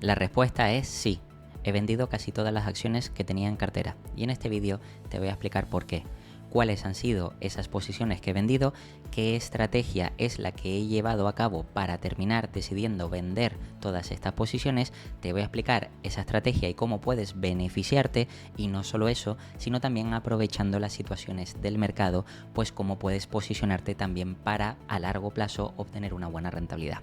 La respuesta es sí. He vendido casi todas las acciones que tenía en cartera y en este vídeo te voy a explicar por qué. Cuáles han sido esas posiciones que he vendido, qué estrategia es la que he llevado a cabo para terminar decidiendo vender todas estas posiciones. Te voy a explicar esa estrategia y cómo puedes beneficiarte, y no solo eso, sino también aprovechando las situaciones del mercado, pues cómo puedes posicionarte también para a largo plazo obtener una buena rentabilidad.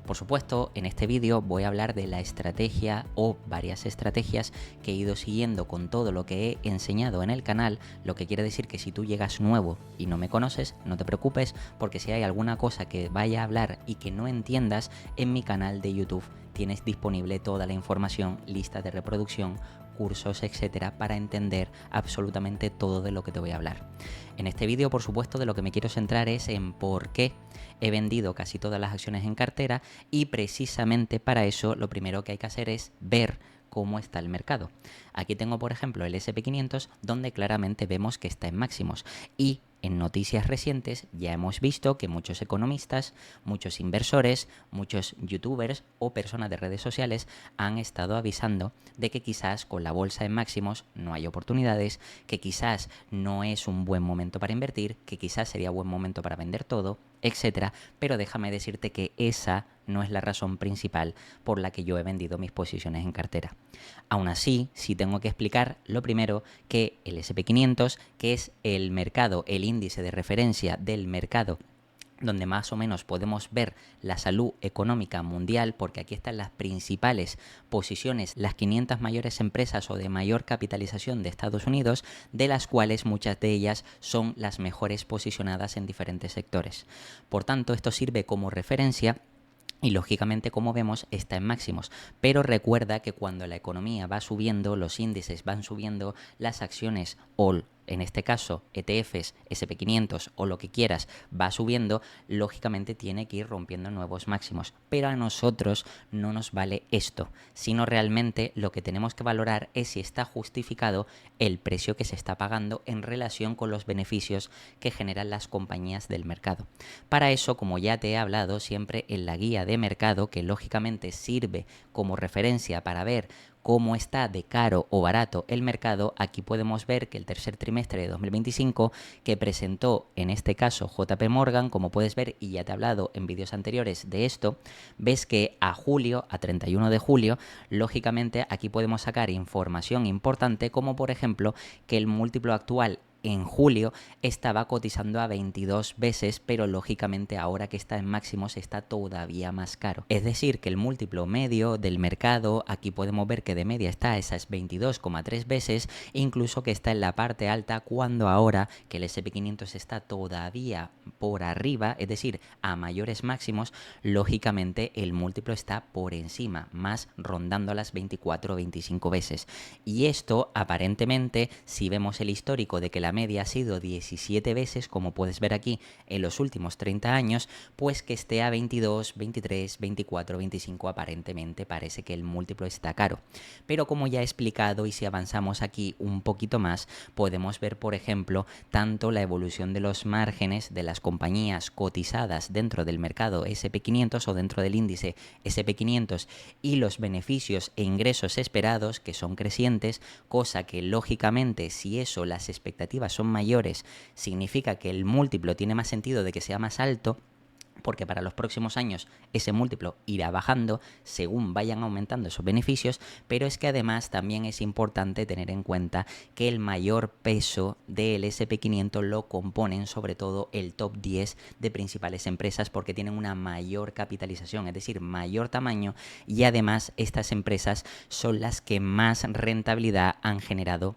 Por supuesto, en este vídeo voy a hablar de la estrategia o varias estrategias que he ido siguiendo con todo lo que he enseñado en el canal, lo que quiere decir que si tú llegas nuevo y no me conoces, no te preocupes, porque si hay alguna cosa que vaya a hablar y que no entiendas, en mi canal de YouTube tienes disponible toda la información, lista de reproducción, cursos, etcétera, para entender absolutamente todo de lo que te voy a hablar. En este vídeo, por supuesto, de lo que me quiero centrar es en por qué he vendido casi todas las acciones en cartera, y precisamente para eso lo primero que hay que hacer es ver cómo está el mercado. Aquí tengo, por ejemplo, el S&P 500, donde claramente vemos que está en máximos, y en noticias recientes ya hemos visto que muchos economistas, muchos inversores, muchos youtubers o personas de redes sociales han estado avisando de que quizás con la bolsa en máximos no hay oportunidades, que quizás no es un buen momento para invertir, que quizás sería buen momento para vender todo, etcétera. Pero déjame decirte que esa no es la razón principal por la que yo he vendido mis posiciones en cartera. Aún así, sí tengo que explicar lo primero, que el S&P 500, que es el mercado, el índice de referencia del mercado, donde más o menos podemos ver la salud económica mundial, porque aquí están las principales posiciones, las 500 mayores empresas o de mayor capitalización de Estados Unidos, de las cuales muchas de ellas son las mejores posicionadas en diferentes sectores. Por tanto, esto sirve como referencia. Y lógicamente, como vemos, está en máximos. Pero recuerda que cuando la economía va subiendo, los índices van subiendo, las acciones o en este caso ETFs, S&P 500 o lo que quieras, va subiendo, lógicamente tiene que ir rompiendo nuevos máximos. Pero a nosotros no nos vale esto, sino realmente lo que tenemos que valorar es si está justificado el precio que se está pagando en relación con los beneficios que generan las compañías del mercado. Para eso, como ya te he hablado siempre en la guía de mercado, que lógicamente sirve como referencia para ver cómo está de caro o barato el mercado, aquí podemos ver que el tercer trimestre de 2025 que presentó en este caso JP Morgan, como puedes ver, y ya te he hablado en vídeos anteriores de esto, ves que a julio, a 31 de julio, lógicamente aquí podemos sacar información importante, como por ejemplo que el múltiplo actual en julio estaba cotizando a 22 veces, pero lógicamente ahora que está en máximos está todavía más caro. Es decir, que el múltiplo medio del mercado, aquí podemos ver que de media está a esas 22,3 veces, incluso que está en la parte alta, cuando ahora que el S&P 500 está todavía por arriba, es decir, a mayores máximos, lógicamente el múltiplo está por encima, más rondando las 24 o 25 veces. Y esto aparentemente, si vemos el histórico de que la media ha sido 17 veces, como puedes ver aquí, en los últimos 30 años, pues que esté a 22, 23, 24, 25, aparentemente parece que el múltiplo está caro. Pero como ya he explicado, y si avanzamos aquí un poquito más, podemos ver, por ejemplo, tanto la evolución de los márgenes de las compañías cotizadas dentro del mercado S&P 500 o dentro del índice S&P 500 y los beneficios e ingresos esperados, que son crecientes, cosa que lógicamente, si eso, las expectativas son mayores, significa que el múltiplo tiene más sentido de que sea más alto, porque para los próximos años ese múltiplo irá bajando según vayan aumentando esos beneficios. Pero es que además también es importante tener en cuenta que el mayor peso del S&P 500 lo componen sobre todo el top 10 de principales empresas, porque tienen una mayor capitalización, es decir, mayor tamaño, y además estas empresas son las que más rentabilidad han generado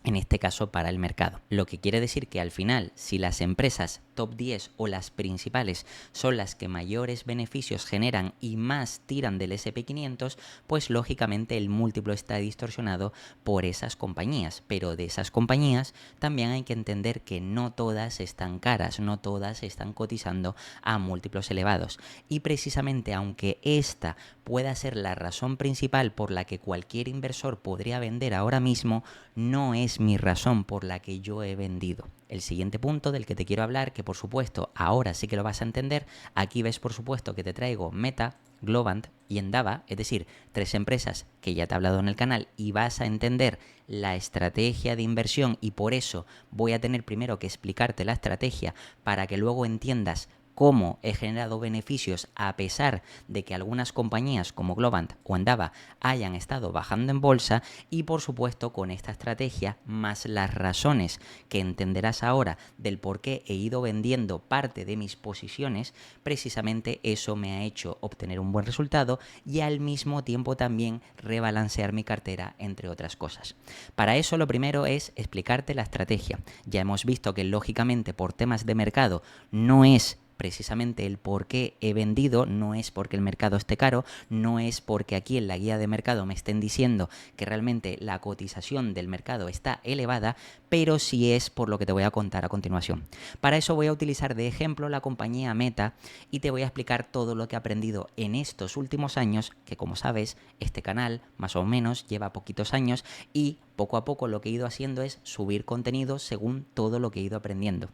en este caso para el mercado. Lo que quiere decir que al final, si las empresas top 10 o las principales son las que mayores beneficios generan y más tiran del S&P 500, pues lógicamente el múltiplo está distorsionado por esas compañías. Pero de esas compañías también hay que entender que no todas están caras, no todas están cotizando a múltiplos elevados. Y precisamente, aunque esta pueda ser la razón principal por la que cualquier inversor podría vender ahora mismo, no es mi razón por la que yo he vendido. el siguiente punto del que te quiero hablar, que por supuesto ahora sí que lo vas a entender. Aquí ves por supuesto que te traigo Meta, Globant y Endava, es decir, 3 empresas que ya te he hablado en el canal, y vas a entender la estrategia de inversión, y por eso voy a tener primero que explicarte la estrategia para que luego entiendas cómo he generado beneficios a pesar de que algunas compañías como Globant o Endava hayan estado bajando en bolsa, y por supuesto con esta estrategia más las razones que entenderás ahora del por qué he ido vendiendo parte de mis posiciones, precisamente eso me ha hecho obtener un buen resultado y al mismo tiempo también rebalancear mi cartera, entre otras cosas. Para eso lo primero es explicarte la estrategia. Ya hemos visto que lógicamente por temas de mercado no es precisamente el por qué he vendido, no es porque el mercado esté caro, no es porque aquí en la guía de mercado me estén diciendo que realmente la cotización del mercado está elevada, pero sí es por lo que te voy a contar a continuación. Para eso voy a utilizar de ejemplo la compañía Meta y te voy a explicar todo lo que he aprendido en estos últimos años, que como sabes, este canal más o menos lleva poquitos años y poco a poco lo que he ido haciendo es subir contenido según todo lo que he ido aprendiendo,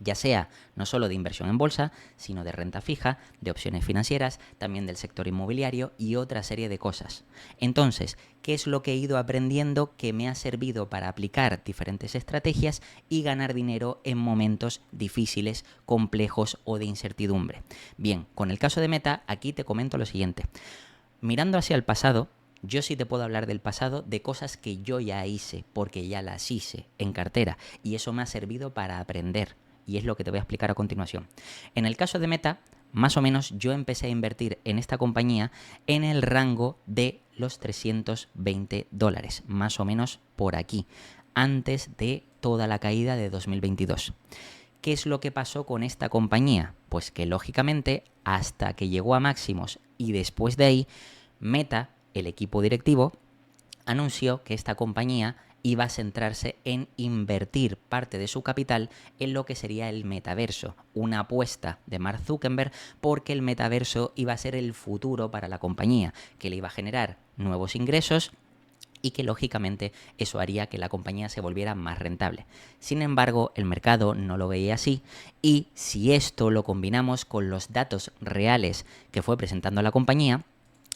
ya sea no solo de inversión en bolsa, sino de renta fija, de opciones financieras, también del sector inmobiliario y otra serie de cosas. Entonces, ¿qué es lo que he ido aprendiendo que me ha servido para aplicar diferentes estrategias y ganar dinero en momentos difíciles, complejos o de incertidumbre? Bien, con el caso de Meta, aquí te comento lo siguiente. Mirando hacia el pasado, yo sí te puedo hablar del pasado, de cosas que yo ya hice, porque ya las hice en cartera, y eso me ha servido para aprender. Y es lo que te voy a explicar a continuación. En el caso de Meta, más o menos yo empecé a invertir en esta compañía en el rango de los $320, más o menos por aquí, antes de toda la caída de 2022. ¿Qué es lo que pasó con esta compañía? Pues que lógicamente hasta que llegó a máximos y después de ahí, Meta, el equipo directivo, anunció que esta compañía iba a centrarse en invertir parte de su capital en lo que sería el metaverso, una apuesta de Mark Zuckerberg porque el metaverso iba a ser el futuro para la compañía, que le iba a generar nuevos ingresos y que lógicamente eso haría que la compañía se volviera más rentable. Sin embargo, el mercado no lo veía así, y si esto lo combinamos con los datos reales que fue presentando la compañía,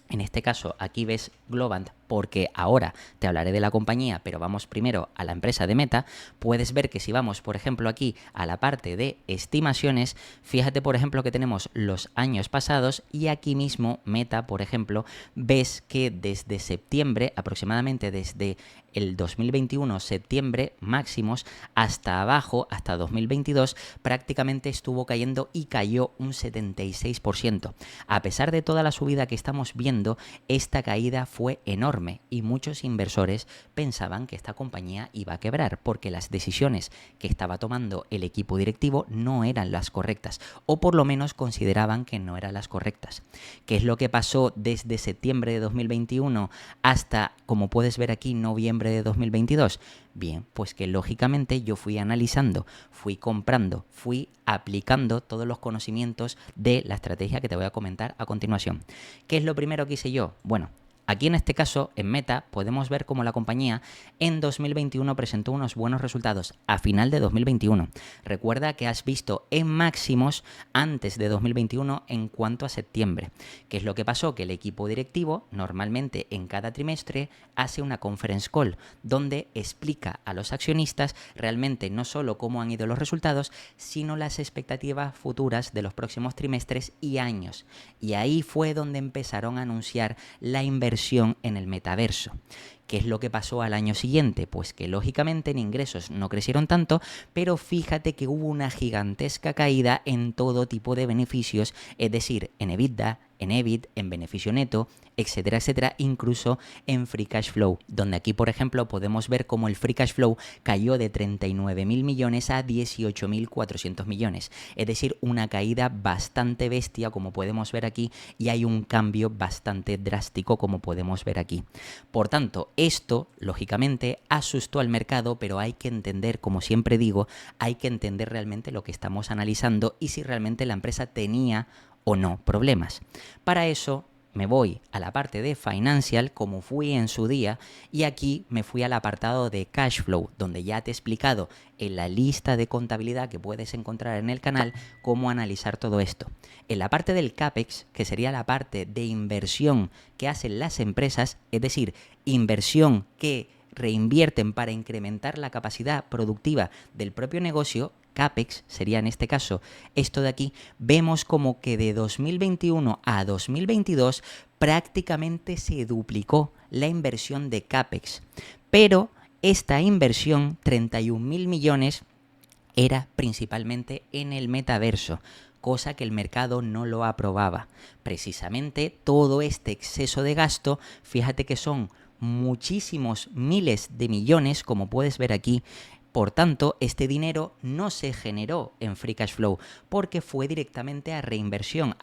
en este caso aquí ves Globant porque ahora te hablaré de la compañía, pero vamos primero a la empresa de Meta. Puedes ver que si vamos, por ejemplo, aquí a la parte de estimaciones, fíjate, por ejemplo, que tenemos los años pasados y aquí mismo Meta, por ejemplo, ves que desde septiembre, aproximadamente desde el 2021, septiembre máximos, hasta abajo, hasta 2022, prácticamente estuvo cayendo y cayó un 76%. A pesar de toda la subida que estamos viendo, esta caída fue enorme y muchos inversores pensaban que esta compañía iba a quebrar porque las decisiones que estaba tomando el equipo directivo no eran las correctas, o por lo menos consideraban que no eran las correctas. ¿Qué es lo que pasó desde septiembre de 2021 hasta, como puedes ver aquí, noviembre de 2022? Bien, pues que lógicamente yo fui analizando, fui comprando, fui aplicando todos los conocimientos de la estrategia que te voy a comentar a continuación. ¿Qué es lo primero que hice yo? Bueno, aquí en este caso, en Meta, podemos ver cómo la compañía en 2021 presentó unos buenos resultados a final de 2021. Recuerda que has visto en máximos antes de 2021 en cuanto a septiembre. ¿Qué es lo que pasó? Que el equipo directivo normalmente en cada trimestre hace una conference call donde explica a los accionistas realmente no solo cómo han ido los resultados, sino las expectativas futuras de los próximos trimestres y años. Y ahí fue donde empezaron a anunciar la inversión en el metaverso. ¿Qué es lo que pasó al año siguiente? Pues que lógicamente en ingresos no crecieron tanto, pero fíjate que hubo una gigantesca caída en todo tipo de beneficios, es decir, en EBITDA, en EBIT, en beneficio neto, etcétera, etcétera, incluso en free cash flow, donde aquí, por ejemplo, podemos ver cómo el free cash flow cayó de 39.000 millones a 18.400 millones, es decir, una caída bastante bestia, como podemos ver aquí, y hay un cambio bastante drástico, como podemos ver aquí. Por tanto, esto, lógicamente, asustó al mercado, pero hay que entender, como siempre digo, hay que entender realmente lo que estamos analizando y si realmente la empresa tenía o no problemas. Para eso, me voy a la parte de Financial, como fui en su día, y aquí me fui al apartado de Cash Flow, donde ya te he explicado en la lista de contabilidad que puedes encontrar en el canal cómo analizar todo esto. En la parte del CAPEX, que sería la parte de inversión que hacen las empresas, es decir, inversión que reinvierten para incrementar la capacidad productiva del propio negocio, CAPEX sería en este caso esto de aquí, vemos como que de 2021 a 2022 prácticamente se duplicó la inversión de CAPEX, pero esta inversión, 31.000 millones, era principalmente en el metaverso, cosa que el mercado no lo aprobaba. Precisamente todo este exceso de gasto, fíjate que son muchísimos miles de millones, como puedes ver aquí. Por tanto, este dinero no se generó en Free Cash Flow porque fue directamente a reinversión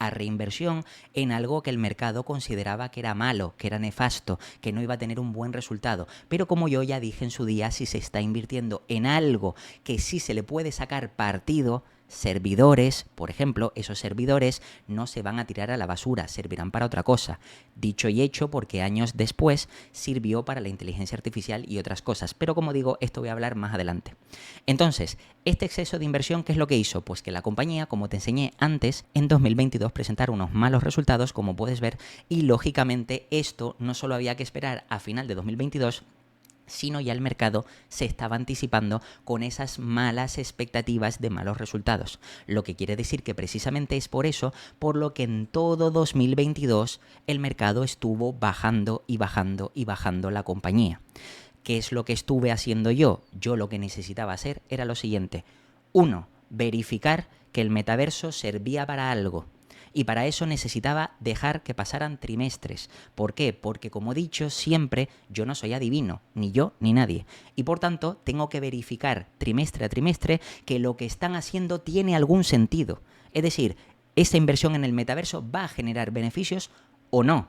en algo que el mercado consideraba que era malo, que era nefasto, que no iba a tener un buen resultado. Pero como yo ya dije en su día, si se está invirtiendo en algo que sí se le puede sacar partido, servidores, por ejemplo, esos servidores no se van a tirar a la basura, servirán para otra cosa. Dicho y hecho, porque años después sirvió para la inteligencia artificial y otras cosas. Pero como digo, esto voy a hablar más adelante. Entonces, este exceso de inversión, ¿qué es lo que hizo? Pues que la compañía, como te enseñé antes, en 2022 presentara unos malos resultados, como puedes ver, y lógicamente esto no solo había que esperar a final de 2022, sino ya el mercado se estaba anticipando con esas malas expectativas de malos resultados. Lo que quiere decir que precisamente es por eso por lo que en todo 2022 el mercado estuvo bajando y bajando y bajando la compañía. ¿Qué es lo que estuve haciendo yo? Yo lo que necesitaba hacer era lo siguiente. 1. Verificar que el metaverso servía para algo. Y para eso necesitaba dejar que pasaran trimestres. ¿Por qué? Porque como he dicho siempre, yo no soy adivino, ni yo ni nadie. Y por tanto, tengo que verificar trimestre a trimestre que lo que están haciendo tiene algún sentido. Es decir, ¿esa inversión en el metaverso va a generar beneficios o no?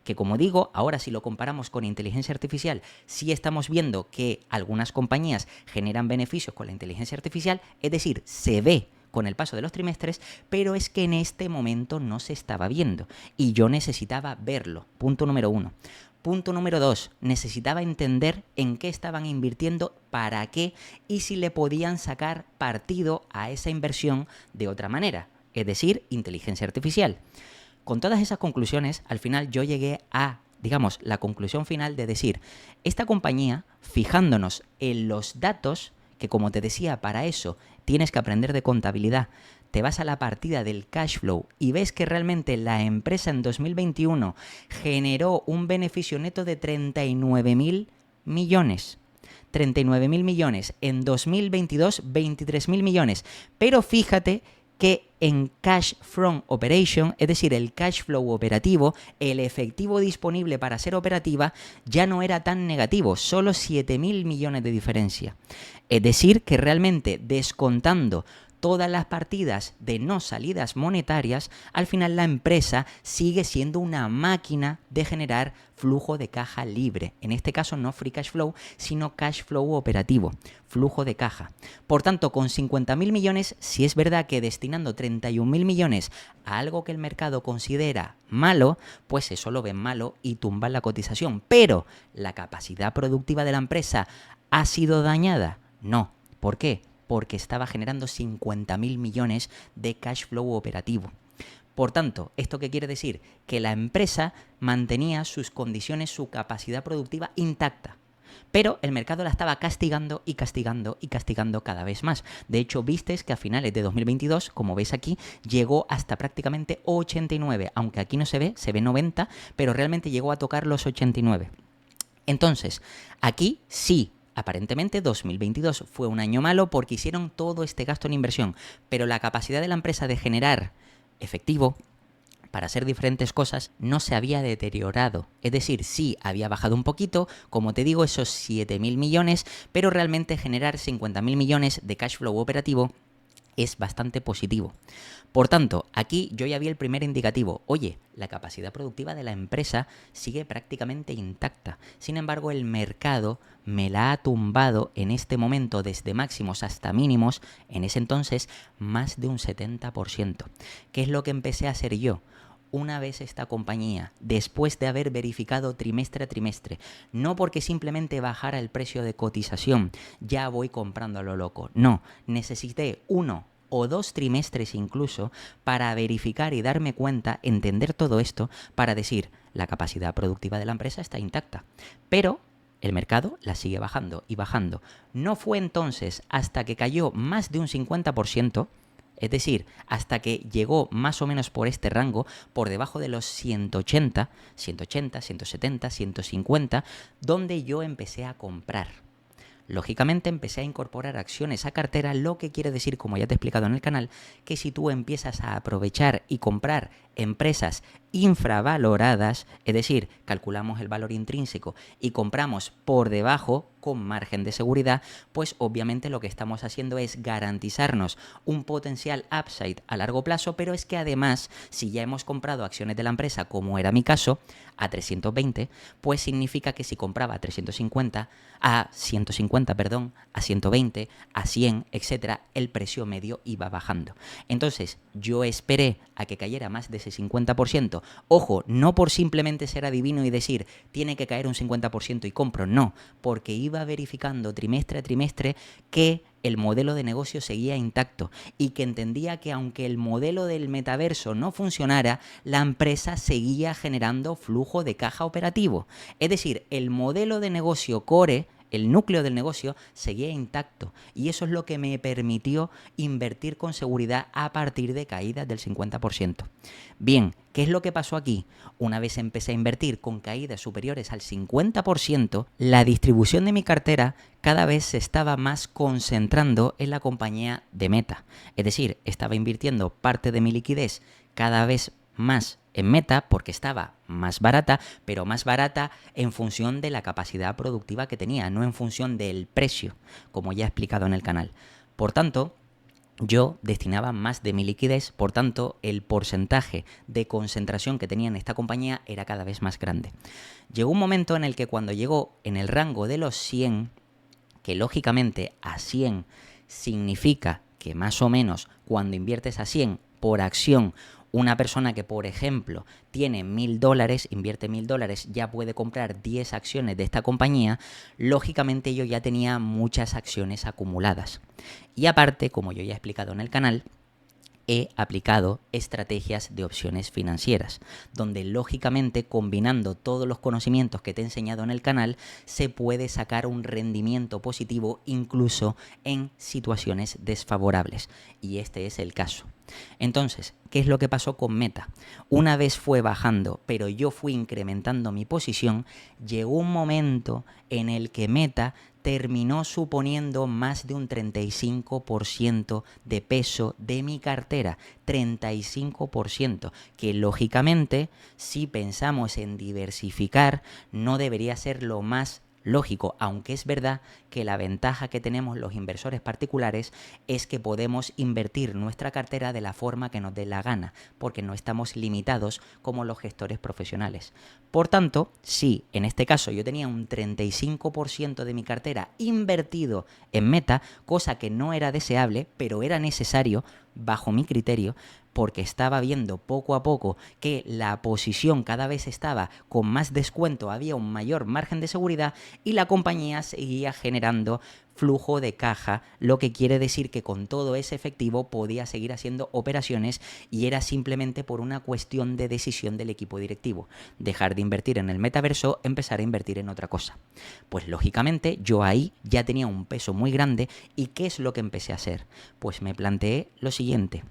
Que como digo, ahora si lo comparamos con inteligencia artificial, sí estamos viendo que algunas compañías generan beneficios con la inteligencia artificial, es decir, se ve con el paso de los trimestres, pero es que en este momento no se estaba viendo y yo necesitaba verlo. Punto número 1. Punto número 2, necesitaba entender en qué estaban invirtiendo, para qué y si le podían sacar partido a esa inversión de otra manera, es decir, inteligencia artificial. Con todas esas conclusiones, al final yo llegué a, digamos, la conclusión final de decir, esta compañía, fijándonos en los datos, que como te decía, para eso tienes que aprender de contabilidad, te vas a la partida del cash flow y ves que realmente la empresa en 2021 generó un beneficio neto de 39.000 millones. 39.000 millones. En 2022, 23.000 millones. Pero fíjate que en Cash From Operation, es decir, el cash flow operativo, el efectivo disponible para ser operativa ya no era tan negativo, solo 7.000 millones de diferencia. Es decir, que realmente descontando todas las partidas de no salidas monetarias, al final la empresa sigue siendo una máquina de generar flujo de caja libre. En este caso no free cash flow, sino cash flow operativo, flujo de caja. Por tanto, con 50.000 millones, si es verdad que destinando 31.000 millones a algo que el mercado considera malo, pues eso lo ven malo y tumban la cotización. Pero, ¿la capacidad productiva de la empresa ha sido dañada? No. ¿Por qué? Porque estaba generando 50.000 millones de cash flow operativo. Por tanto, ¿esto qué quiere decir? Que la empresa mantenía sus condiciones, su capacidad productiva intacta. Pero el mercado la estaba castigando y castigando y castigando cada vez más. De hecho, vistes que a finales de 2022, como veis aquí, llegó hasta prácticamente 89. Aunque aquí no se ve 90, pero realmente llegó a tocar los 89. Entonces, aquí sí. Aparentemente 2022 fue un año malo porque hicieron todo este gasto en inversión, pero la capacidad de la empresa de generar efectivo para hacer diferentes cosas no se había deteriorado. Es decir, sí había bajado un poquito, como te digo, esos 7.000 millones, pero realmente generar 50.000 millones de cash flow operativo es bastante positivo. Por tanto, aquí yo ya vi el primer indicativo. Oye, la capacidad productiva de la empresa sigue prácticamente intacta. Sin embargo, el mercado me la ha tumbado en este momento desde máximos hasta mínimos, en ese entonces, más de un 70%. ¿Qué es lo que empecé a hacer yo? una vez esta compañía, después de haber verificado trimestre a trimestre, no porque simplemente bajara el precio de cotización, ya voy comprando a lo loco. No, necesité 1 o 2 trimestres incluso para verificar y darme cuenta, entender todo esto, para decir, la capacidad productiva de la empresa está intacta. Pero el mercado la sigue bajando y bajando. No fue entonces hasta que cayó más de un 50%, es decir, hasta que llegó más o menos por este rango, por debajo de los 180, 170, 150, donde yo empecé a comprar. Lógicamente empecé a incorporar acciones a cartera, lo que quiere decir, como ya te he explicado en el canal, que si tú empiezas a aprovechar y comprar empresas infravaloradas, es decir, calculamos el valor intrínseco y compramos por debajo con margen de seguridad, pues obviamente lo que estamos haciendo es garantizarnos un potencial upside a largo plazo, pero es que además, si ya hemos comprado acciones de la empresa, como era mi caso, a 320, pues significa que si compraba a 350, a 150, perdón, a 120, a 100, etcétera, el precio medio iba bajando. Entonces, yo esperé a que cayera más de ese 50%. Ojo, no por simplemente ser adivino y decir, tiene que caer un 50% y compro, no, porque iba verificando trimestre a trimestre que el modelo de negocio seguía intacto y que entendía que aunque el modelo del metaverso no funcionara, la empresa seguía generando flujo de caja operativo. Es decir, el modelo de negocio core, el núcleo del negocio, seguía intacto y eso es lo que me permitió invertir con seguridad a partir de caídas del 50%. Bien, ¿qué es lo que pasó aquí? Una vez empecé a invertir con caídas superiores al 50%, la distribución de mi cartera cada vez se estaba más concentrando en la compañía de Meta. Es decir, estaba invirtiendo parte de mi liquidez cada vez más en Meta porque estaba más barata, pero más barata en función de la capacidad productiva que tenía, no en función del precio, como ya he explicado en el canal. Por tanto, yo destinaba más de mi liquidez, por tanto, el porcentaje de concentración que tenía en esta compañía era cada vez más grande. Llegó un momento en el que cuando llegó en el rango de los 100, que lógicamente a 100 significa que más o menos cuando inviertes a 100 por acción, una persona que, por ejemplo, tiene $1.000, invierte $1.000, ya puede comprar 10 acciones de esta compañía, lógicamente yo ya tenía muchas acciones acumuladas. Y aparte, como yo ya he explicado en el canal, he aplicado estrategias de opciones financieras, donde lógicamente combinando todos los conocimientos que te he enseñado en el canal, se puede sacar un rendimiento positivo incluso en situaciones desfavorables. Y este es el caso. Entonces, ¿qué es lo que pasó con Meta? Una vez fue bajando, pero yo fui incrementando mi posición, llegó un momento en el que Meta terminó suponiendo más de un 35% de peso de mi cartera, 35%, que lógicamente, si pensamos en diversificar, no debería ser lo más lógico, aunque es verdad que la ventaja que tenemos los inversores particulares es que podemos invertir nuestra cartera de la forma que nos dé la gana, porque no estamos limitados como los gestores profesionales. Por tanto, si en este caso yo tenía un 35% de mi cartera invertido en Meta, cosa que no era deseable, pero era necesario bajo mi criterio, porque estaba viendo poco a poco que la posición cada vez estaba con más descuento, había un mayor margen de seguridad y la compañía seguía generando flujo de caja, lo que quiere decir que con todo ese efectivo podía seguir haciendo operaciones y era simplemente por una cuestión de decisión del equipo directivo. Dejar de invertir en el metaverso, empezar a invertir en otra cosa. Pues lógicamente yo ahí ya tenía un peso muy grande y ¿qué es lo que empecé a hacer? Pues me planteé lo siguiente.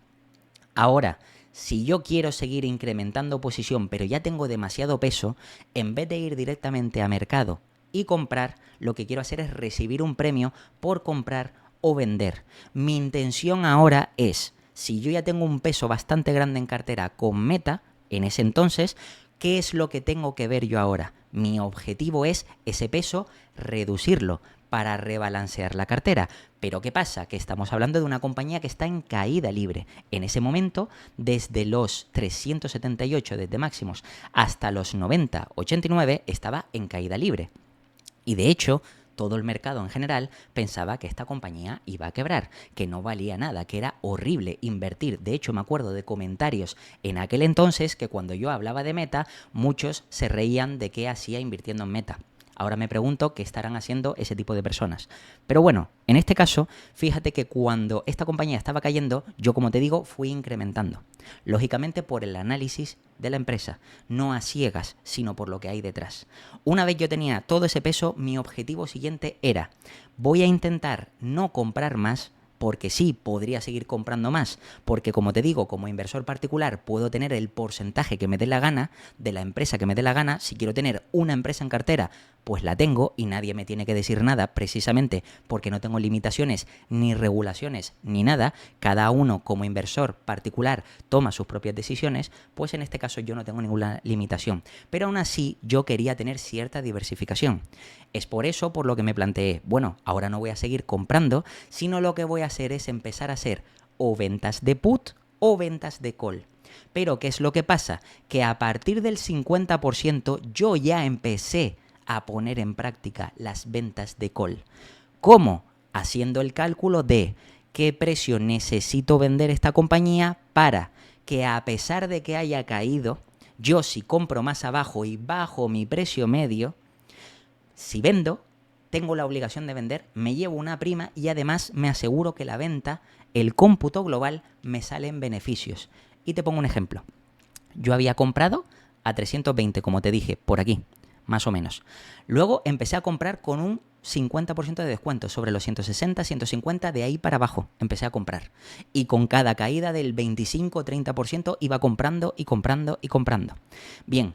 Ahora, si yo quiero seguir incrementando posición, pero ya tengo demasiado peso, en vez de ir directamente a mercado y comprar, lo que quiero hacer es recibir un premio por comprar o vender. Mi intención ahora es, si yo ya tengo un peso bastante grande en cartera con Meta, en ese entonces, ¿qué es lo que tengo que ver yo ahora? Mi objetivo es ese peso reducirlo para rebalancear la cartera. Pero ¿qué pasa? Que estamos hablando de una compañía que está en caída libre. En ese momento, desde los 378 desde máximos hasta los 90, 89, estaba en caída libre. Y de hecho, todo el mercado en general pensaba que esta compañía iba a quebrar, que no valía nada, que era horrible invertir. De hecho, me acuerdo de comentarios en aquel entonces que cuando yo hablaba de Meta, muchos se reían de qué hacía invirtiendo en Meta. Ahora me pregunto qué estarán haciendo ese tipo de personas. Pero bueno, en este caso, fíjate que cuando esta compañía estaba cayendo, yo, como te digo, fui incrementando. Lógicamente por el análisis de la empresa, no a ciegas, sino por lo que hay detrás. Una vez yo tenía todo ese peso, mi objetivo siguiente era, voy a intentar no comprar más, porque sí, podría seguir comprando más, porque como te digo, como inversor particular puedo tener el porcentaje que me dé la gana de la empresa que me dé la gana. Si quiero tener una empresa en cartera, pues la tengo y nadie me tiene que decir nada, precisamente porque no tengo limitaciones ni regulaciones ni nada. Cada uno como inversor particular toma sus propias decisiones, pues en este caso yo no tengo ninguna limitación. Pero aún así yo quería tener cierta diversificación. Es por eso por lo que me planteé, bueno, ahora no voy a seguir comprando, sino lo que voy a hacer es empezar a hacer o ventas de put o ventas de call. Pero ¿qué es lo que pasa? Que a partir del 50% yo ya empecé a poner en práctica las ventas de call. ¿Cómo? Haciendo el cálculo de qué precio necesito vender esta compañía para que, a pesar de que haya caído, yo, si compro más abajo y bajo mi precio medio, si vendo, tengo la obligación de vender, me llevo una prima y además me aseguro que la venta, el cómputo global, me sale en beneficios. Y te pongo un ejemplo. Yo había comprado a 320, como te dije, por aquí, más o menos. Luego empecé a comprar con un 50% de descuento sobre los 160, 150, de ahí para abajo empecé a comprar. Y con cada caída del 25-30% iba comprando y comprando y comprando. Bien,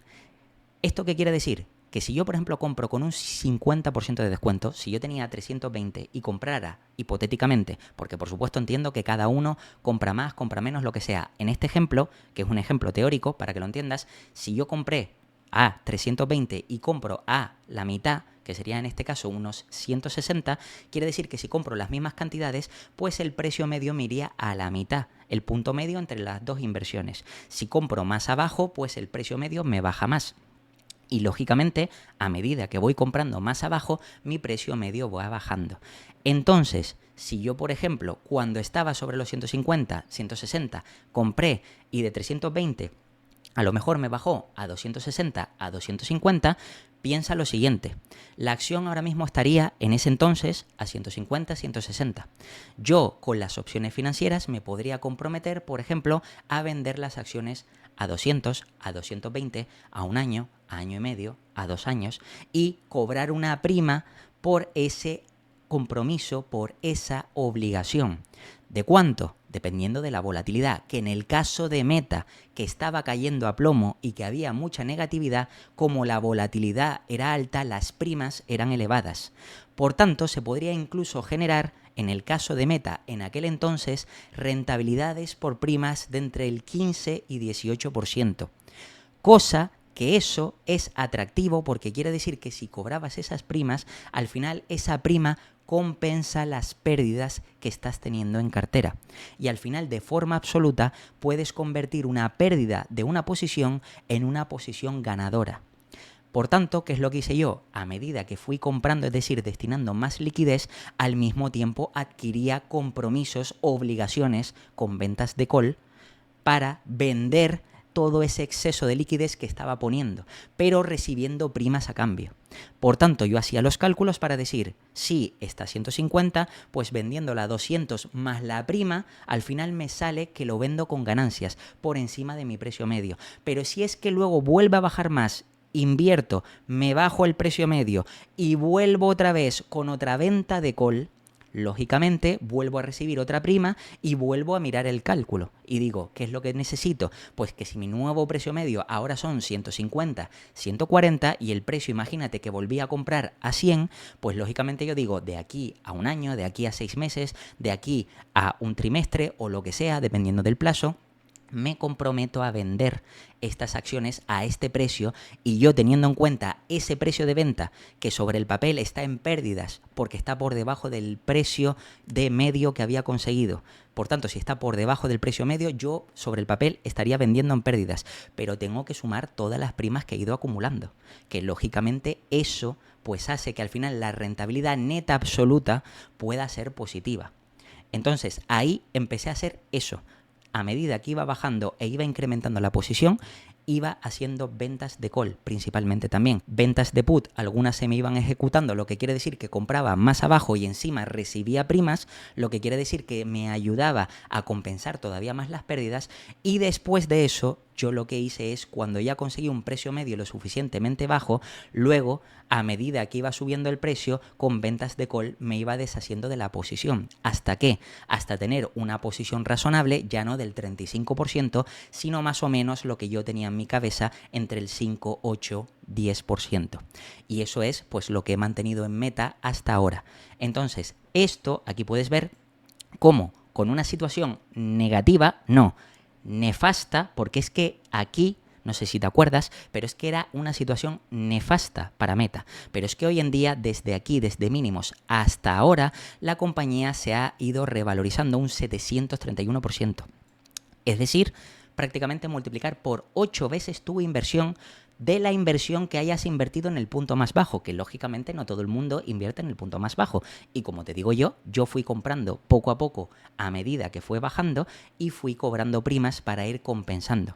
¿esto qué quiere decir? Que si yo, por ejemplo, compro con un 50% de descuento, si yo tenía 320 y comprara, hipotéticamente, porque por supuesto entiendo que cada uno compra más, compra menos, lo que sea. En este ejemplo, que es un ejemplo teórico, para que lo entiendas, si yo compré a 320 y compro a la mitad, que sería en este caso unos 160, quiere decir que si compro las mismas cantidades, pues el precio medio me iría a la mitad, el punto medio entre las dos inversiones. Si compro más abajo, pues el precio medio me baja más. Y lógicamente, a medida que voy comprando más abajo, mi precio medio va bajando. Entonces, si yo, por ejemplo, cuando estaba sobre los 150, 160, compré y de 320 a lo mejor me bajó a 260, a 250, piensa lo siguiente. La acción ahora mismo estaría en ese entonces a 150, 160. Yo, con las opciones financieras, me podría comprometer, por ejemplo, a vender las acciones a 200, a 220, a un año, a año y medio, a 2 años, y cobrar una prima por ese compromiso, por esa obligación. ¿De cuánto? Dependiendo de la volatilidad, que en el caso de Meta, que estaba cayendo a plomo y que había mucha negatividad, como la volatilidad era alta, las primas eran elevadas. Por tanto, se podría incluso generar, en el caso de Meta, en aquel entonces, rentabilidades por primas de entre el 15 y 18%. Cosa que eso es atractivo porque quiere decir que si cobrabas esas primas, al final esa prima compensa las pérdidas que estás teniendo en cartera. Y al final, de forma absoluta, puedes convertir una pérdida de una posición en una posición ganadora. Por tanto, ¿qué es lo que hice yo? A medida que fui comprando, es decir, destinando más liquidez, al mismo tiempo adquiría compromisos, obligaciones con ventas de call para vender todo ese exceso de liquidez que estaba poniendo, pero recibiendo primas a cambio. Por tanto, yo hacía los cálculos para decir, si está a 150, pues vendiéndola a 200 más la prima, al final me sale que lo vendo con ganancias por encima de mi precio medio. Pero si es que luego vuelve a bajar más, invierto, me bajo el precio medio y vuelvo otra vez con otra venta de call, lógicamente vuelvo a recibir otra prima y vuelvo a mirar el cálculo y digo, ¿qué es lo que necesito? Pues que si mi nuevo precio medio ahora son 150, 140 y el precio, imagínate que volví a comprar a 100, pues lógicamente yo digo, de aquí a un año, de aquí a 6 meses, de aquí a un trimestre o lo que sea, dependiendo del plazo, me comprometo a vender estas acciones a este precio y yo teniendo en cuenta ese precio de venta que sobre el papel está en pérdidas porque está por debajo del precio de medio que había conseguido. Por tanto, si está por debajo del precio medio, yo sobre el papel estaría vendiendo en pérdidas, pero tengo que sumar todas las primas que he ido acumulando, que lógicamente eso pues hace que al final la rentabilidad neta absoluta pueda ser positiva. Entonces ahí empecé a hacer eso. A medida que iba bajando e iba incrementando la posición, iba haciendo ventas de call, principalmente también. Ventas de put, algunas se me iban ejecutando, lo que quiere decir que compraba más abajo y encima recibía primas, lo que quiere decir que me ayudaba a compensar todavía más las pérdidas. Y después de eso, yo lo que hice es, cuando ya conseguí un precio medio lo suficientemente bajo, luego, a medida que iba subiendo el precio, con ventas de call me iba deshaciendo de la posición. ¿Hasta qué? Hasta tener una posición razonable, ya no del 35%, sino más o menos lo que yo tenía en mi cabeza, entre el 5, 8, 10%. Y eso es pues lo que he mantenido en meta hasta ahora. Entonces, esto, aquí puedes ver cómo con una situación negativa, no, nefasta, porque es que aquí, no sé si te acuerdas, pero es que era una situación nefasta para Meta. Pero es que hoy en día, desde aquí, desde mínimos hasta ahora, la compañía se ha ido revalorizando un 731%. Es decir, prácticamente multiplicar por 8 veces tu inversión de la inversión que hayas invertido en el punto más bajo, que lógicamente no todo el mundo invierte en el punto más bajo. Y como te digo yo fui comprando poco a poco a medida que fue bajando y fui cobrando primas para ir compensando.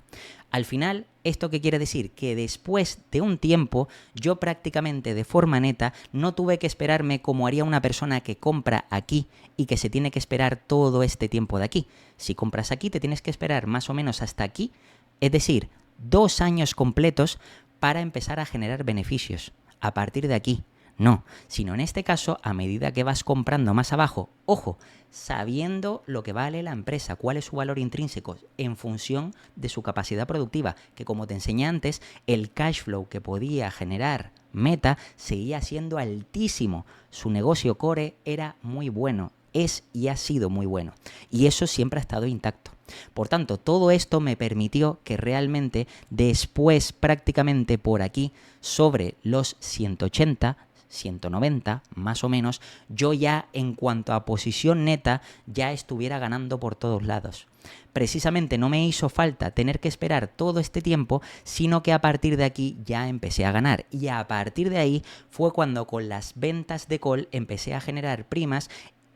Al final, ¿esto qué quiere decir? Que después de un tiempo, yo prácticamente de forma neta no tuve que esperarme como haría una persona que compra aquí y que se tiene que esperar todo este tiempo de aquí. Si compras aquí, te tienes que esperar más o menos hasta aquí, es decir, 2 años completos para empezar a generar beneficios. A partir de aquí, no, sino en este caso, a medida que vas comprando más abajo, ojo, sabiendo lo que vale la empresa, cuál es su valor intrínseco en función de su capacidad productiva, que como te enseñé antes, el cash flow que podía generar Meta seguía siendo altísimo. Su negocio core era muy bueno, es y ha sido muy bueno. Y eso siempre ha estado intacto. Por tanto, todo esto me permitió que realmente después, prácticamente por aquí, sobre los 180, 190 más o menos, yo ya en cuanto a posición neta ya estuviera ganando por todos lados. Precisamente no me hizo falta tener que esperar todo este tiempo, sino que a partir de aquí ya empecé a ganar. Y a partir de ahí fue cuando con las ventas de call empecé a generar primas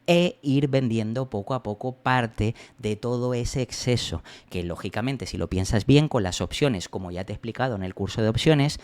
e ir vendiendo poco a poco parte de todo ese exceso, que lógicamente si lo piensas bien con las opciones, como ya te he explicado en el curso de opciones,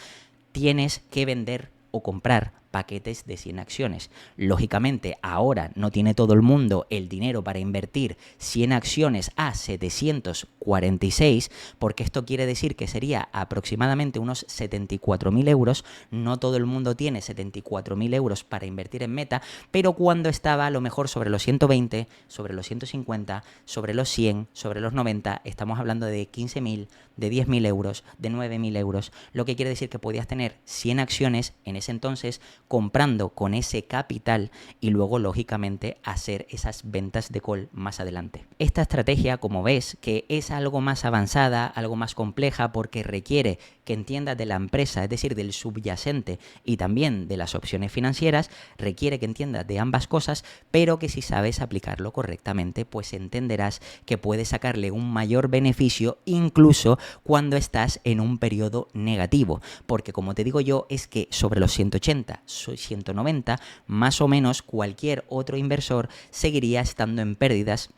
tienes que vender o comprar paquetes de 100 acciones. Lógicamente, ahora no tiene todo el mundo el dinero para invertir 100 acciones a 746, porque esto quiere decir que sería aproximadamente unos 74.000 euros. No todo el mundo tiene 74.000 euros para invertir en Meta, pero cuando estaba a lo mejor sobre los 120, sobre los 150, sobre los 100, sobre los 90, estamos hablando de 15.000, de 10.000 euros, de 9.000 euros, lo que quiere decir que podías tener 100 acciones en ese entonces comprando con ese capital y luego lógicamente hacer esas ventas de call más adelante. Esta estrategia, como ves, que es algo más avanzada, algo más compleja porque requiere que entiendas de la empresa, es decir, del subyacente y también de las opciones financieras, requiere que entiendas de ambas cosas, pero que si sabes aplicarlo correctamente, pues entenderás que puedes sacarle un mayor beneficio incluso cuando estás en un periodo negativo, porque como te digo yo, es que sobre los 180, 190, más o menos cualquier otro inversor seguiría estando en pérdidas,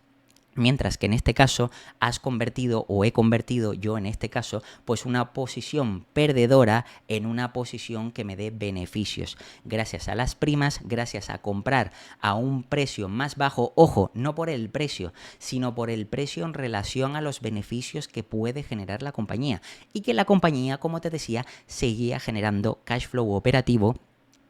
mientras que en este caso has convertido o he convertido yo en este caso pues una posición perdedora en una posición que me dé beneficios gracias a las primas, gracias a comprar a un precio más bajo, ojo, no por el precio, sino por el precio en relación a los beneficios que puede generar la compañía y que la compañía, como te decía, seguía generando cash flow operativo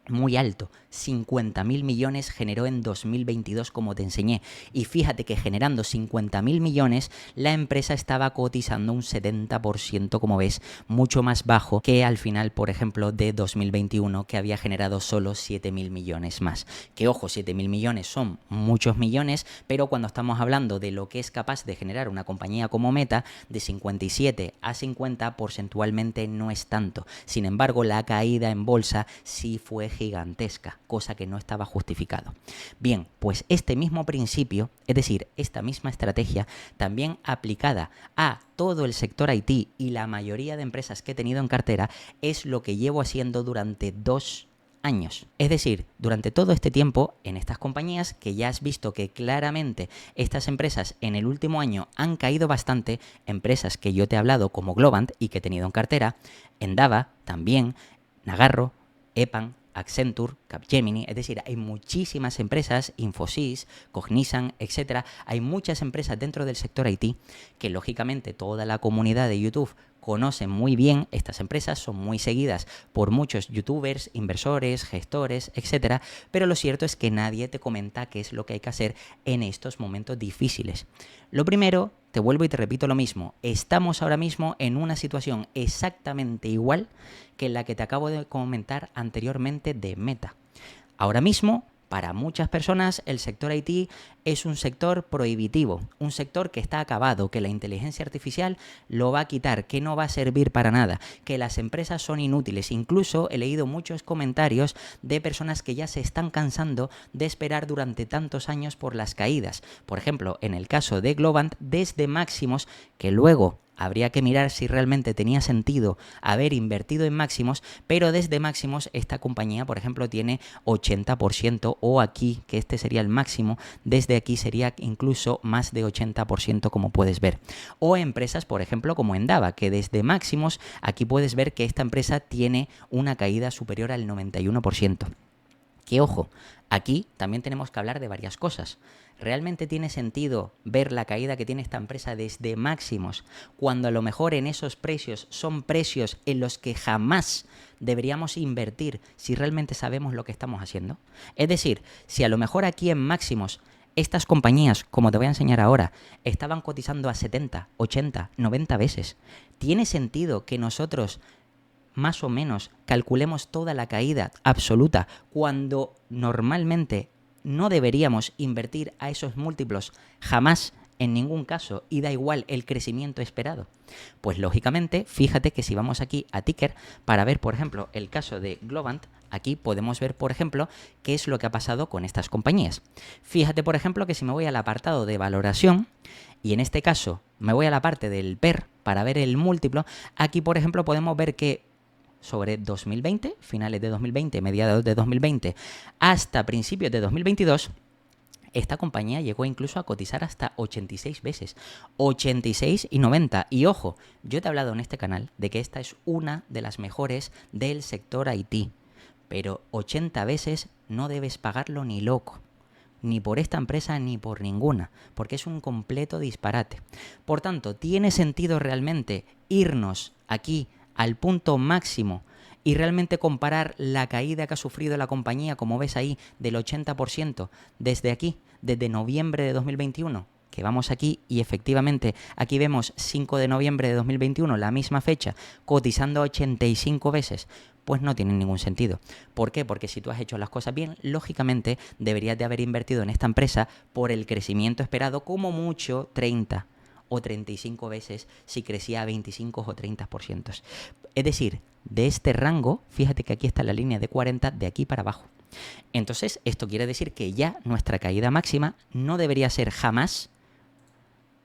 muy alto, 50.000 millones generó en 2022, como te enseñé. Y fíjate que generando 50.000 millones, la empresa estaba cotizando un 70%, como ves, mucho más bajo que al final, por ejemplo, de 2021, que había generado solo 7.000 millones más. Que ojo, 7.000 millones son muchos millones, pero cuando estamos hablando de lo que es capaz de generar una compañía como Meta, de 57 a 50, porcentualmente no es tanto. Sin embargo, la caída en bolsa sí fue gigantesca, cosa que no estaba justificado. Bien, pues este mismo principio, es decir, esta misma estrategia, también aplicada a todo el sector IT y la mayoría de empresas que he tenido en cartera, es lo que llevo haciendo durante 2 años. Es decir, durante todo este tiempo, en estas compañías que ya has visto que claramente estas empresas en el último año han caído bastante, empresas que yo te he hablado como Globant y que he tenido en cartera, Endava también, Nagarro, EPAM, Accenture, Capgemini, es decir, hay muchísimas empresas, Infosys, Cognizant, etcétera. Hay muchas empresas dentro del sector IT que lógicamente toda la comunidad de YouTube conoce muy bien estas empresas, son muy seguidas por muchos youtubers, inversores, gestores, etcétera, pero lo cierto es que nadie te comenta qué es lo que hay que hacer en estos momentos difíciles. Lo primero, te vuelvo y te repito lo mismo, estamos ahora mismo en una situación exactamente igual que la que te acabo de comentar anteriormente de Meta. Ahora mismo, para muchas personas, el sector IT es un sector prohibitivo, un sector que está acabado, que la inteligencia artificial lo va a quitar, que no va a servir para nada, que las empresas son inútiles. Incluso he leído muchos comentarios de personas que ya se están cansando de esperar durante tantos años por las caídas. Por ejemplo, en el caso de Globant, desde máximos que luego habría que mirar si realmente tenía sentido haber invertido en máximos, pero desde máximos esta compañía, por ejemplo, tiene 80%, o aquí, que este sería el máximo, desde aquí sería incluso más de 80%, como puedes ver. O empresas, por ejemplo, como Endava, que desde máximos, aquí puedes ver que esta empresa tiene una caída superior al 91%. Que ojo, aquí también tenemos que hablar de varias cosas. ¿Realmente tiene sentido ver la caída que tiene esta empresa desde máximos cuando a lo mejor en esos precios son precios en los que jamás deberíamos invertir si realmente sabemos lo que estamos haciendo? Es decir, si a lo mejor aquí en máximos estas compañías, como te voy a enseñar ahora, estaban cotizando a 70, 80, 90 veces, ¿tiene sentido que nosotros más o menos calculemos toda la caída absoluta cuando normalmente no deberíamos invertir a esos múltiplos jamás, en ningún caso, y da igual el crecimiento esperado? Pues lógicamente, fíjate que si vamos aquí a Ticker para ver, por ejemplo, el caso de Globant, aquí podemos ver, por ejemplo, qué es lo que ha pasado con estas compañías. Fíjate, por ejemplo, que si me voy al apartado de valoración, y en este caso me voy a la parte del PER para ver el múltiplo, aquí, por ejemplo, podemos ver que sobre 2020, finales de 2020, mediados de 2020, hasta principios de 2022, esta compañía llegó incluso a cotizar hasta 86 veces, 86 y 90. Y ojo, yo te he hablado en este canal de que esta es una de las mejores del sector IT, pero 80 veces no debes pagarlo ni loco. Ni por esta empresa ni por ninguna, porque es un completo disparate. Por tanto, ¿tiene sentido realmente irnos aquí al punto máximo y realmente comparar la caída que ha sufrido la compañía, como ves ahí, del 80% desde aquí, desde noviembre de 2021? Que vamos aquí y efectivamente aquí vemos 5 de noviembre de 2021, la misma fecha, cotizando 85 veces. Pues no tiene ningún sentido. ¿Por qué? Porque si tú has hecho las cosas bien, lógicamente deberías de haber invertido en esta empresa por el crecimiento esperado, como mucho 30 o 35 veces si crecía a 25 o 30%. Es decir, de este rango, fíjate que aquí está la línea de 40 de aquí para abajo. Entonces, esto quiere decir que ya nuestra caída máxima no debería ser jamás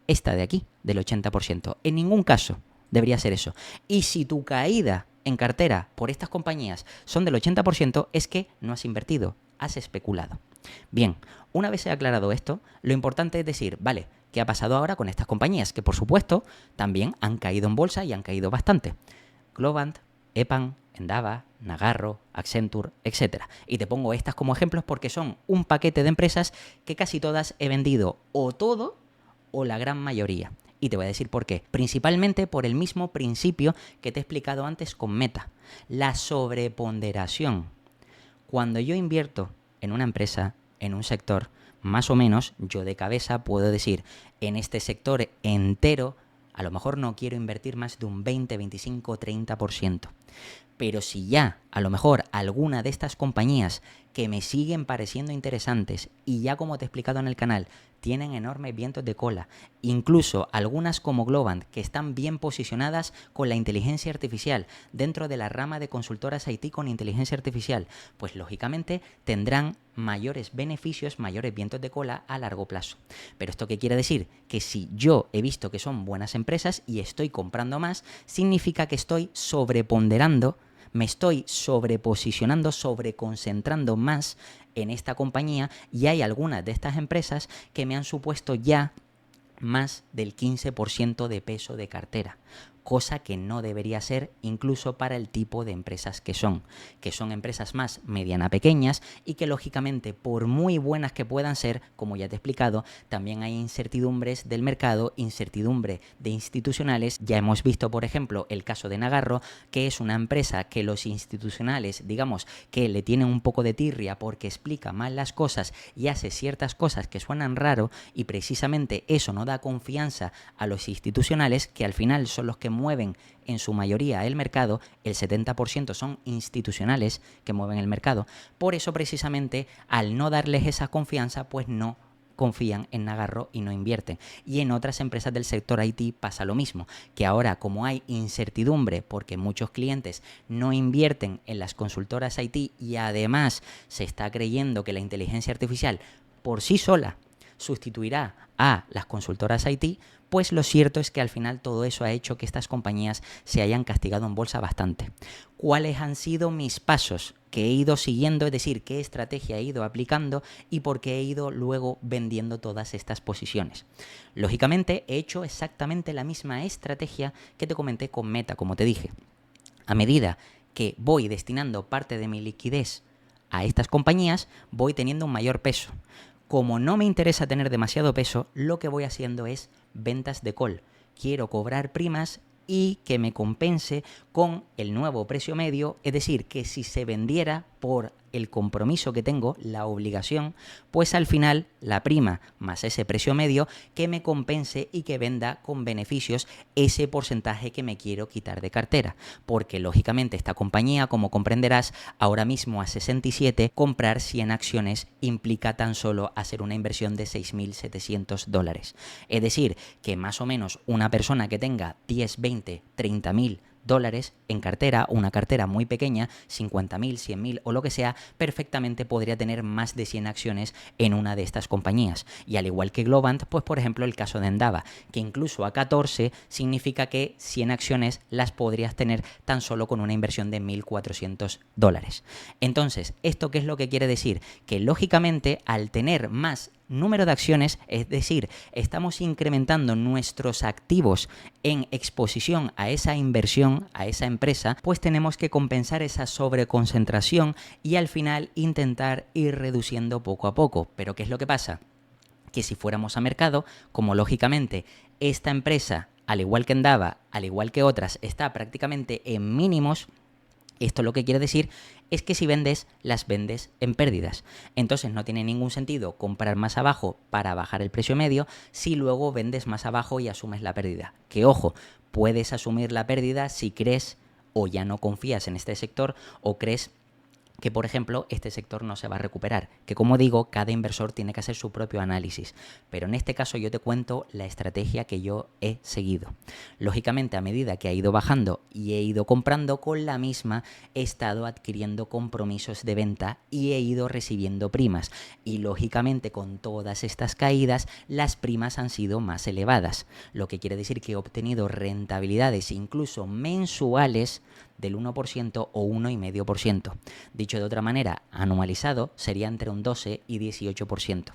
esta de aquí, del 80%. En ningún caso debería ser eso. Y si tu caída en cartera por estas compañías son del 80%, es que no has invertido, has especulado. Bien, una vez he aclarado esto, lo importante es decir, vale, ¿qué ha pasado ahora con estas compañías? Que por supuesto también han caído en bolsa y han caído bastante. Globant, EPAM, Endava, Nagarro, Accenture, etc. Y te pongo estas como ejemplos porque son un paquete de empresas que casi todas he vendido o todo o la gran mayoría. Y te voy a decir por qué. Principalmente por el mismo principio que te he explicado antes con Meta. La sobreponderación. Cuando yo invierto en una empresa, en un sector, más o menos yo de cabeza puedo decir, en este sector entero, a lo mejor no quiero invertir más de un 20, 25, 30%. Pero si ya, a lo mejor, alguna de estas compañías que me siguen pareciendo interesantes y ya como te he explicado en el canal, tienen enormes vientos de cola, incluso algunas como Globant, que están bien posicionadas con la inteligencia artificial dentro de la rama de consultoras IT con inteligencia artificial, pues lógicamente tendrán mayores beneficios, mayores vientos de cola a largo plazo. Pero ¿esto qué quiere decir? Que si yo he visto que son buenas empresas y estoy comprando más, significa que estoy sobreponderando, me estoy sobreposicionando, sobreconcentrando más en esta compañía, y hay algunas de estas empresas que me han supuesto ya más del 15% de peso de cartera, cosa que no debería ser incluso para el tipo de empresas que son empresas más mediana pequeñas y que lógicamente por muy buenas que puedan ser, como ya te he explicado, también hay incertidumbres del mercado, incertidumbre de institucionales. Ya hemos visto, por ejemplo, el caso de Nagarro, que es una empresa que los institucionales, digamos, que le tienen un poco de tirria porque explica mal las cosas y hace ciertas cosas que suenan raro, y precisamente eso no da confianza a los institucionales, que al final son los que mueven en su mayoría el mercado. El 70% son institucionales que mueven el mercado. Por eso precisamente, al no darles esa confianza, pues no confían en Nagarro y no invierten. Y en otras empresas del sector IT pasa lo mismo, que ahora como hay incertidumbre porque muchos clientes no invierten en las consultoras IT y además se está creyendo que la inteligencia artificial por sí sola sustituirá a las consultoras IT, pues lo cierto es que al final todo eso ha hecho que estas compañías se hayan castigado en bolsa bastante. ¿Cuáles han sido mis pasos que he ido siguiendo? Es decir, qué estrategia he ido aplicando y por qué he ido luego vendiendo todas estas posiciones. Lógicamente he hecho exactamente la misma estrategia que te comenté con Meta, como te dije. A medida que voy destinando parte de mi liquidez a estas compañías, voy teniendo un mayor peso. Como no me interesa tener demasiado peso, lo que voy haciendo es ventas de call. Quiero cobrar primas y que me compense con el nuevo precio medio, es decir, que si se vendiera por el compromiso que tengo, la obligación, pues al final la prima más ese precio medio que me compense y que venda con beneficios ese porcentaje que me quiero quitar de cartera. Porque lógicamente esta compañía, como comprenderás, ahora mismo a 67, comprar 100 acciones implica tan solo hacer una inversión de $6.700. Es decir, que más o menos una persona que tenga 10, 20, 30.000 dólares en cartera, una cartera muy pequeña, 50.000, 100.000 o lo que sea, perfectamente podría tener más de 100 acciones en una de estas compañías. Y al igual que Globant, pues por ejemplo el caso de Endava, que incluso a 14 significa que 100 acciones las podrías tener tan solo con una inversión de $1.400. Entonces, ¿esto qué es lo que quiere decir? Que lógicamente al tener más número de acciones, es decir, estamos incrementando nuestros activos en exposición a esa inversión, a esa empresa, pues tenemos que compensar esa sobreconcentración y al final intentar ir reduciendo poco a poco. Pero ¿qué es lo que pasa? Que si fuéramos a mercado, como lógicamente esta empresa, al igual que Endava, al igual que otras, está prácticamente en mínimos, esto lo que quiere decir es que si vendes, las vendes en pérdidas. Entonces no tiene ningún sentido comprar más abajo para bajar el precio medio si luego vendes más abajo y asumes la pérdida. Que ojo, puedes asumir la pérdida si crees o ya no confías en este sector o crees que, por ejemplo, este sector no se va a recuperar, que como digo, cada inversor tiene que hacer su propio análisis, pero en este caso yo te cuento la estrategia que yo he seguido. Lógicamente, a medida que ha ido bajando y he ido comprando, con la misma he estado adquiriendo compromisos de venta y he ido recibiendo primas, y lógicamente con todas estas caídas las primas han sido más elevadas, lo que quiere decir que he obtenido rentabilidades incluso mensuales del 1% o 1,5%. Dicho de otra manera, anualizado sería entre un 12 y 18%.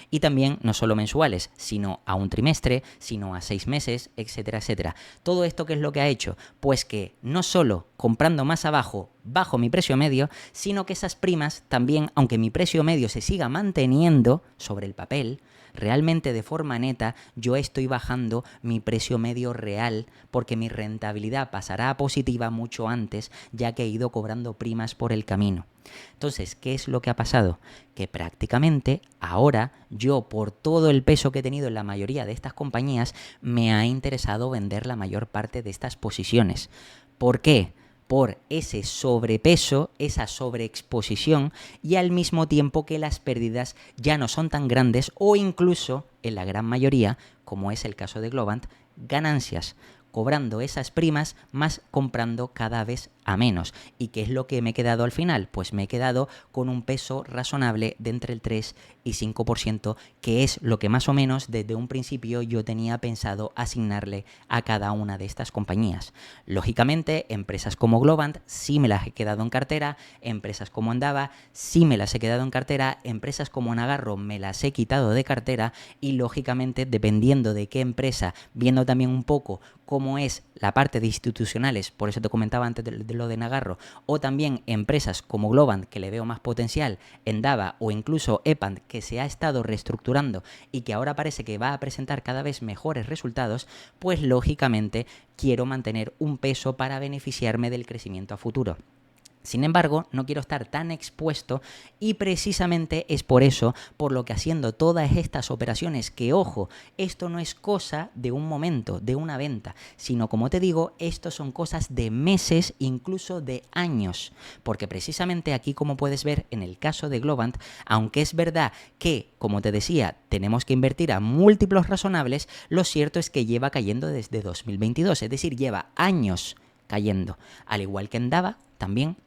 Y también no solo mensuales, sino a un trimestre, sino a 6 meses, etcétera, etcétera. Todo esto, ¿qué es lo que ha hecho? Pues que no solo comprando más abajo bajo mi precio medio, sino que esas primas también, aunque mi precio medio se siga manteniendo sobre el papel, realmente de forma neta yo estoy bajando mi precio medio real porque mi rentabilidad pasará a positiva mucho antes, ya que he ido cobrando primas por el camino. Entonces, ¿qué es lo que ha pasado? Que prácticamente ahora yo, por todo el peso que he tenido en la mayoría de estas compañías, me ha interesado vender la mayor parte de estas posiciones. ¿Por qué? Por ese sobrepeso, esa sobreexposición y al mismo tiempo que las pérdidas ya no son tan grandes o incluso, en la gran mayoría, como es el caso de Globant, ganancias, cobrando esas primas más comprando cada vez a menos. ¿Y qué es lo que me he quedado al final? Pues me he quedado con un peso razonable de entre el 3 y 5%, que es lo que más o menos desde un principio yo tenía pensado asignarle a cada una de estas compañías. Lógicamente, empresas como Globant sí me las he quedado en cartera, empresas como Endava sí me las he quedado en cartera, empresas como Nagarro me las he quitado de cartera y lógicamente, dependiendo de qué empresa, viendo también un poco cómo es la parte de institucionales, por eso te comentaba antes de lo de Nagarro, o también empresas como Globant, que le veo más potencial, Endava o incluso Epand, que se ha estado reestructurando y que ahora parece que va a presentar cada vez mejores resultados, pues lógicamente quiero mantener un peso para beneficiarme del crecimiento a futuro. Sin embargo, no quiero estar tan expuesto y precisamente es por eso por lo que haciendo todas estas operaciones que, ojo, esto no es cosa de un momento, de una venta, sino como te digo, esto son cosas de meses, incluso de años, porque precisamente aquí, como puedes ver en el caso de Globant, aunque es verdad que, como te decía, tenemos que invertir a múltiplos razonables, lo cierto es que lleva cayendo desde 2022, es decir, lleva años cayendo, al igual que Endava también,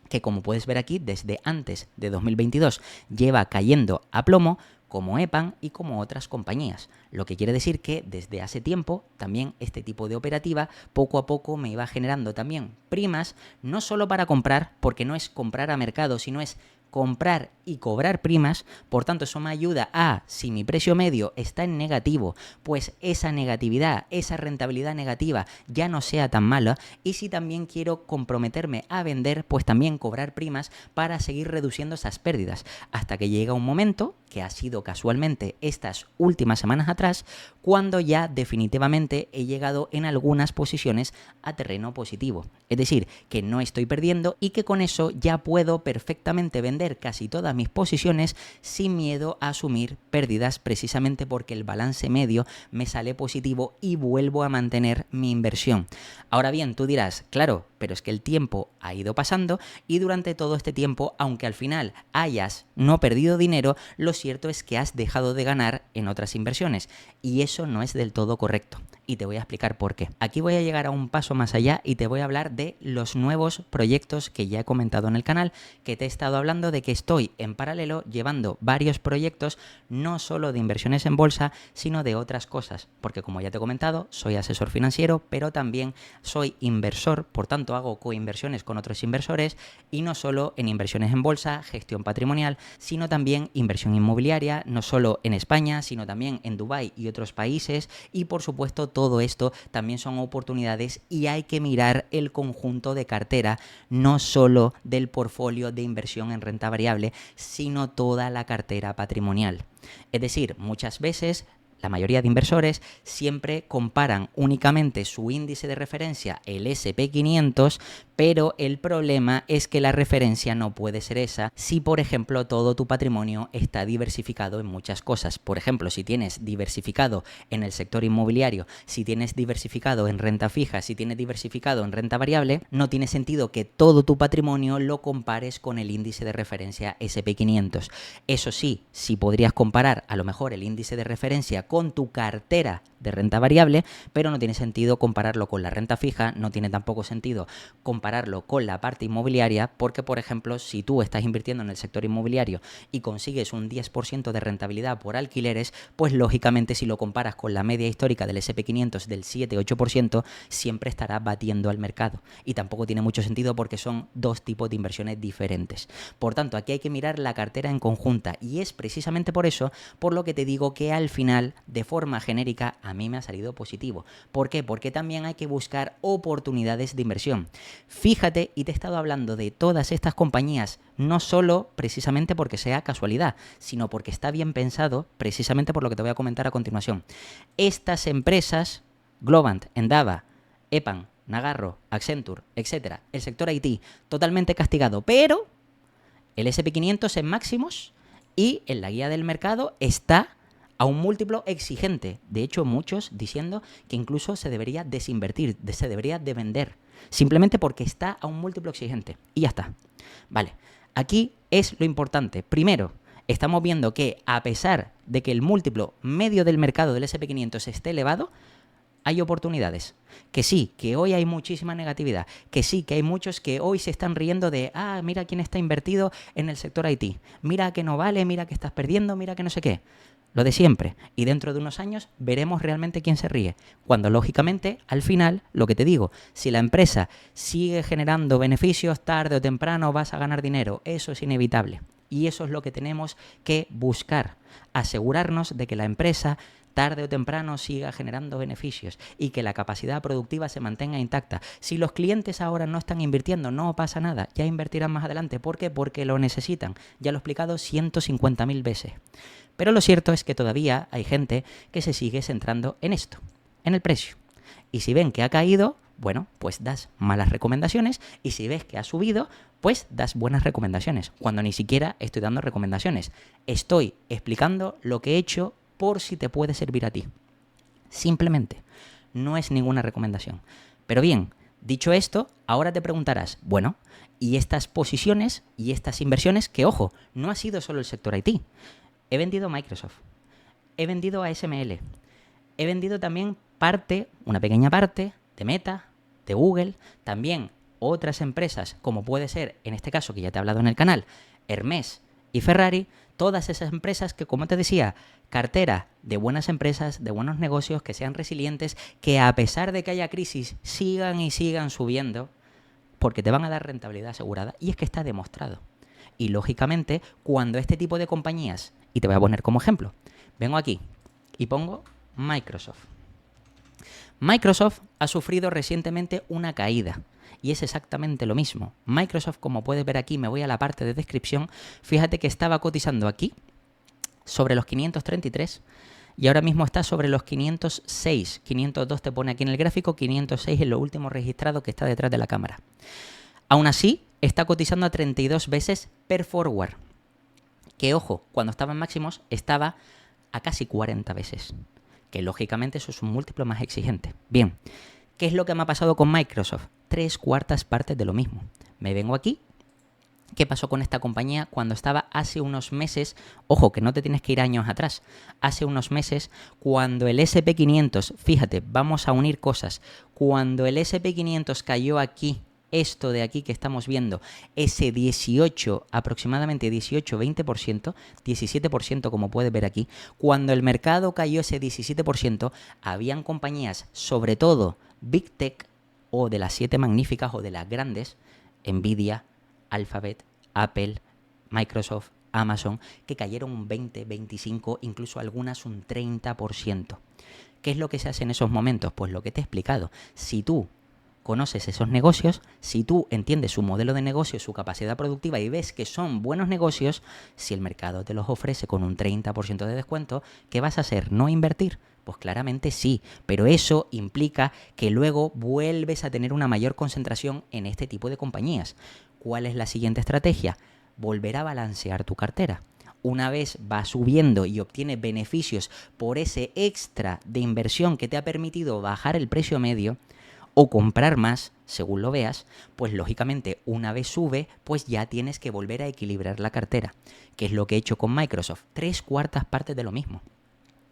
que como puedes ver aquí, desde antes de 2022 lleva cayendo a plomo, como Epand y como otras compañías. Lo que quiere decir que desde hace tiempo también este tipo de operativa poco a poco me iba generando también primas, no solo para comprar, porque no es comprar a mercado, sino es comprar y cobrar primas. Por tanto, eso me ayuda a, si mi precio medio está en negativo, pues esa negatividad, esa rentabilidad negativa ya no sea tan mala, y si también quiero comprometerme a vender, pues también cobrar primas para seguir reduciendo esas pérdidas, hasta que llega un momento, que ha sido casualmente estas últimas semanas atrás, cuando ya definitivamente he llegado en algunas posiciones a terreno positivo. Es decir, que no estoy perdiendo y que con eso ya puedo perfectamente vender casi todas mis posiciones sin miedo a asumir pérdidas, precisamente porque el balance medio me sale positivo y vuelvo a mantener mi inversión. Ahora bien, tú dirás, claro, pero es que el tiempo ha ido pasando y durante todo este tiempo, aunque al final hayas no perdido dinero, lo cierto es que has dejado de ganar en otras inversiones y eso no es del todo correcto. Y te voy a explicar por qué. Aquí voy a llegar a un paso más allá y te voy a hablar de los nuevos proyectos que ya he comentado en el canal, que te he estado hablando de que estoy en paralelo llevando varios proyectos, no solo de inversiones en bolsa, sino de otras cosas, porque como ya te he comentado, soy asesor financiero, pero también soy inversor, por tanto hago coinversiones con otros inversores y no solo en inversiones en bolsa, gestión patrimonial, sino también inversión inmobiliaria, no solo en España, sino también en Dubái y otros países, y por supuesto todo esto también son oportunidades y hay que mirar el conjunto de cartera, no solo del portfolio de inversión en renta variable, sino toda la cartera patrimonial. Es decir, muchas veces la mayoría de inversores siempre comparan únicamente su índice de referencia, el SP500, pero el problema es que la referencia no puede ser esa si, por ejemplo, todo tu patrimonio está diversificado en muchas cosas. Por ejemplo, si tienes diversificado en el sector inmobiliario, si tienes diversificado en renta fija, si tienes diversificado en renta variable, no tiene sentido que todo tu patrimonio lo compares con el índice de referencia SP500. Eso sí, si podrías comparar a lo mejor el índice de referencia con tu cartera de renta variable, pero no tiene sentido compararlo con la renta fija, no tiene tampoco sentido compararlo con la parte inmobiliaria, porque por ejemplo, si tú estás invirtiendo en el sector inmobiliario y consigues un 10% de rentabilidad por alquileres, pues lógicamente si lo comparas con la media histórica del SP500 del 7-8%, siempre estará batiendo al mercado y tampoco tiene mucho sentido porque son dos tipos de inversiones diferentes. Por tanto, aquí hay que mirar la cartera en conjunta y es precisamente por eso por lo que te digo que al final, de forma genérica, a mí me ha salido positivo. ¿Por qué? Porque también hay que buscar oportunidades de inversión. Fíjate, y te he estado hablando de todas estas compañías, no solo precisamente porque sea casualidad, sino porque está bien pensado, precisamente por lo que te voy a comentar a continuación. Estas empresas, Globant, Endava, EPAM, Nagarro, Accenture, etcétera, el sector IT, totalmente castigado, pero el SP500 en máximos y en la guía del mercado está a un múltiplo exigente. De hecho, muchos diciendo que incluso se debería desinvertir, se debería de vender, simplemente porque está a un múltiplo exigente. Y ya está. Vale, aquí es lo importante. Primero, estamos viendo que a pesar de que el múltiplo medio del mercado del SP500 esté elevado, hay oportunidades. Que sí, que hoy hay muchísima negatividad. Que sí, que hay muchos que hoy se están riendo de, mira quién está invertido en el sector IT. Mira que no vale, mira que estás perdiendo, mira que no sé qué. Lo de siempre. Y dentro de unos años veremos realmente quién se ríe. Cuando lógicamente, al final, lo que te digo, si la empresa sigue generando beneficios, tarde o temprano vas a ganar dinero. Eso es inevitable. Y eso es lo que tenemos que buscar. Asegurarnos de que la empresa tarde o temprano siga generando beneficios y que la capacidad productiva se mantenga intacta. Si los clientes ahora no están invirtiendo, no pasa nada, ya invertirán más adelante. ¿Por qué? Porque lo necesitan. Ya lo he explicado 150.000 veces. Pero lo cierto es que todavía hay gente que se sigue centrando en esto, en el precio. Y si ven que ha caído, bueno, pues das malas recomendaciones, y si ves que ha subido, pues das buenas recomendaciones, cuando ni siquiera estoy dando recomendaciones. Estoy explicando lo que he hecho por si te puede servir a ti. Simplemente, no es ninguna recomendación. Pero bien, dicho esto, ahora te preguntarás, bueno, ¿y estas posiciones y estas inversiones? Que ojo, no ha sido solo el sector IT. He vendido Microsoft, he vendido ASML, he vendido también una pequeña parte de Meta, de Google, también otras empresas como puede ser, en este caso que ya te he hablado en el canal, Hermès y Ferrari, todas esas empresas que, como te decía, cartera de buenas empresas, de buenos negocios, que sean resilientes, que a pesar de que haya crisis sigan y sigan subiendo, porque te van a dar rentabilidad asegurada, y es que está demostrado. Y lógicamente, cuando este tipo de compañías, y te voy a poner como ejemplo, vengo aquí y pongo Microsoft. Microsoft ha sufrido recientemente una caída y es exactamente lo mismo. Microsoft, como puedes ver aquí, me voy a la parte de descripción, fíjate que estaba cotizando aquí sobre los 533 y ahora mismo está sobre los 506. 502 te pone aquí en el gráfico, 506 es lo último registrado que está detrás de la cámara. Aún así, está cotizando a 32 veces per forward. Que ojo, cuando estaba en máximos estaba a casi 40 veces. Que lógicamente eso es un múltiplo más exigente. Bien, ¿qué es lo que me ha pasado con Microsoft? 3/4 partes de lo mismo. Me vengo aquí. ¿Qué pasó con esta compañía cuando estaba hace unos meses? Ojo, que no te tienes que ir años atrás. Hace unos meses, cuando el SP500, fíjate, vamos a unir cosas. Cuando el SP500 cayó aquí, esto de aquí que estamos viendo, ese 18, aproximadamente 18-20%, 17% como puedes ver aquí, cuando el mercado cayó ese 17%, habían compañías, sobre todo Big Tech, o de las 7 magníficas o de las grandes, Nvidia, Alphabet, Apple, Microsoft, Amazon, que cayeron un 20, 25, incluso algunas un 30%. ¿Qué es lo que se hace en esos momentos? Pues lo que te he explicado. Si tú conoces esos negocios, si tú entiendes su modelo de negocio, su capacidad productiva y ves que son buenos negocios, si el mercado te los ofrece con un 30% de descuento, ¿qué vas a hacer? ¿No invertir? Pues claramente sí, pero eso implica que luego vuelves a tener una mayor concentración en este tipo de compañías. ¿Cuál es la siguiente estrategia? Volver a balancear tu cartera. Una vez va subiendo y obtienes beneficios por ese extra de inversión que te ha permitido bajar el precio medio, o comprar más, según lo veas, pues lógicamente una vez sube, pues ya tienes que volver a equilibrar la cartera, que es lo que he hecho con Microsoft, 3/4 partes de lo mismo.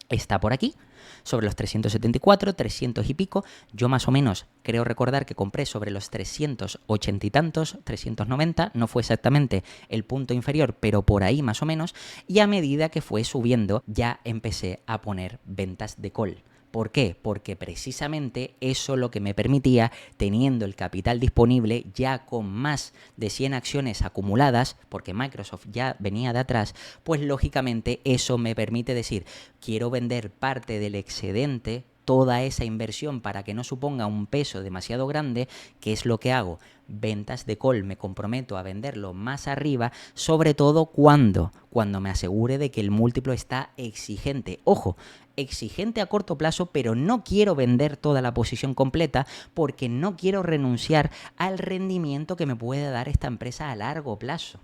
Está por aquí, sobre los 374, 300 y pico, yo más o menos creo recordar que compré sobre los 380 y tantos, 390, no fue exactamente el punto inferior, pero por ahí más o menos, y a medida que fue subiendo ya empecé a poner ventas de call. ¿Por qué? Porque precisamente eso lo que me permitía, teniendo el capital disponible ya con más de 100 acciones acumuladas, porque Microsoft ya venía de atrás, pues lógicamente eso me permite decir, quiero vender parte del excedente toda esa inversión para que no suponga un peso demasiado grande, ¿qué es lo que hago? Ventas de call, me comprometo a venderlo más arriba, sobre todo cuando me asegure de que el múltiplo está exigente. Ojo, exigente a corto plazo, pero no quiero vender toda la posición completa porque no quiero renunciar al rendimiento que me puede dar esta empresa a largo plazo.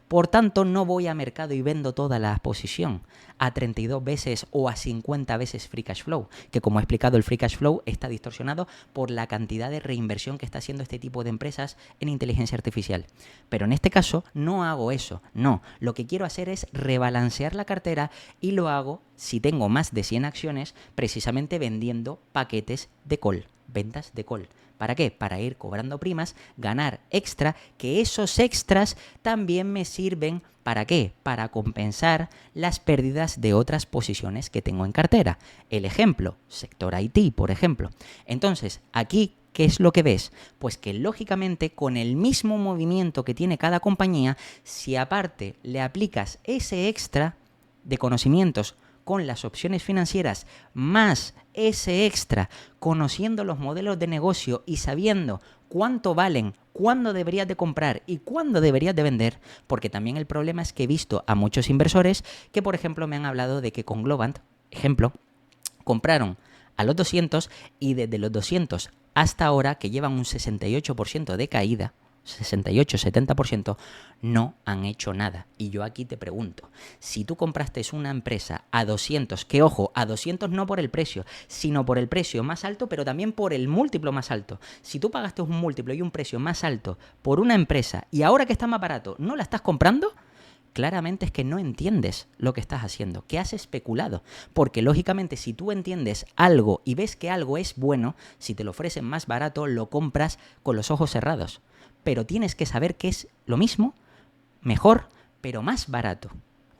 Por tanto, no voy a mercado y vendo toda la posición a 32 veces o a 50 veces free cash flow, que como he explicado, el free cash flow está distorsionado por la cantidad de reinversión que está haciendo este tipo de empresas en inteligencia artificial. Pero en este caso no hago eso, no. Lo que quiero hacer es rebalancear la cartera y lo hago, si tengo más de 100 acciones, precisamente vendiendo paquetes de call, ventas de call. ¿Para qué? Para ir cobrando primas, ganar extra, que esos extras también me sirven, ¿para qué? Para compensar las pérdidas de otras posiciones que tengo en cartera. El ejemplo, sector IT, por ejemplo. Entonces, aquí, ¿qué es lo que ves? Pues que lógicamente con el mismo movimiento que tiene cada compañía, si aparte le aplicas ese extra de conocimientos con las opciones financieras más ese extra, conociendo los modelos de negocio y sabiendo cuánto valen, cuándo deberías de comprar y cuándo deberías de vender, porque también el problema es que he visto a muchos inversores que, por ejemplo, me han hablado de que con Globant, ejemplo, compraron a los 200 y desde los 200 hasta ahora, que llevan un 68% de caída, 68-70%, no han hecho nada. Y yo aquí te pregunto, si tú compraste una empresa a 200, que ojo, a 200 no por el precio, sino por el precio más alto, pero también por el múltiplo más alto. Si tú pagaste un múltiplo y un precio más alto por una empresa y ahora que está más barato, ¿no la estás comprando? Claramente es que no entiendes lo que estás haciendo, que has especulado. Porque lógicamente si tú entiendes algo y ves que algo es bueno, si te lo ofrecen más barato, lo compras con los ojos cerrados. Pero tienes que saber que es lo mismo, mejor, pero más barato.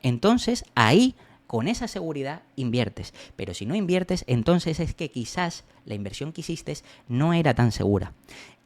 Entonces ahí, con esa seguridad, inviertes. Pero si no inviertes, entonces es que quizás la inversión que hiciste no era tan segura.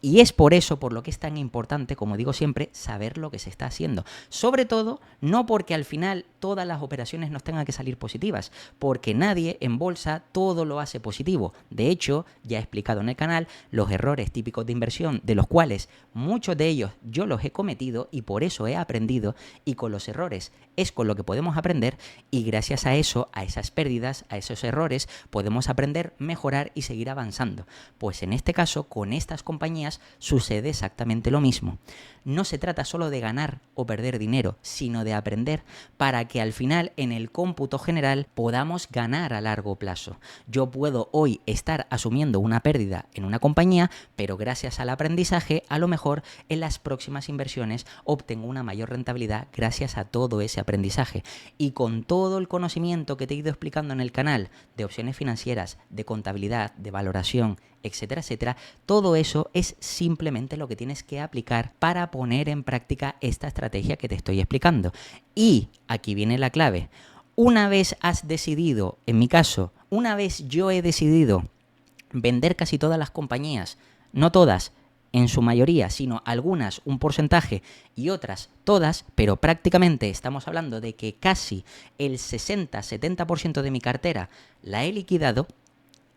Y es por eso, por lo que es tan importante, como digo siempre, saber lo que se está haciendo. Sobre todo, no porque al final todas las operaciones nos tengan que salir positivas, porque nadie en bolsa todo lo hace positivo. De hecho, ya he explicado en el canal los errores típicos de inversión, de los cuales muchos de ellos yo los he cometido y por eso he aprendido, y con los errores es con lo que podemos aprender, y gracias a eso, a esas pérdidas, a esos errores, podemos aprender, mejorar y seguir avanzando. Pues en este caso, con estas compañías, sucede exactamente lo mismo. No se trata solo de ganar o perder dinero, sino de aprender para que al final en el cómputo general podamos ganar a largo plazo. Yo puedo hoy estar asumiendo una pérdida en una compañía, pero gracias al aprendizaje, a lo mejor en las próximas inversiones obtengo una mayor rentabilidad gracias a todo ese aprendizaje. Y con todo el conocimiento que te he ido explicando en el canal de opciones financieras, de contabilidad, de valoración, etcétera, etcétera, todo eso es simplemente lo que tienes que aplicar para poner en práctica esta estrategia que te estoy explicando. Y aquí viene la clave. Una vez has decidido, en mi caso, una vez yo he decidido vender casi todas las compañías, no todas, en su mayoría, sino algunas, un porcentaje, y otras, todas, pero prácticamente estamos hablando de que casi el 60-70% de mi cartera la he liquidado.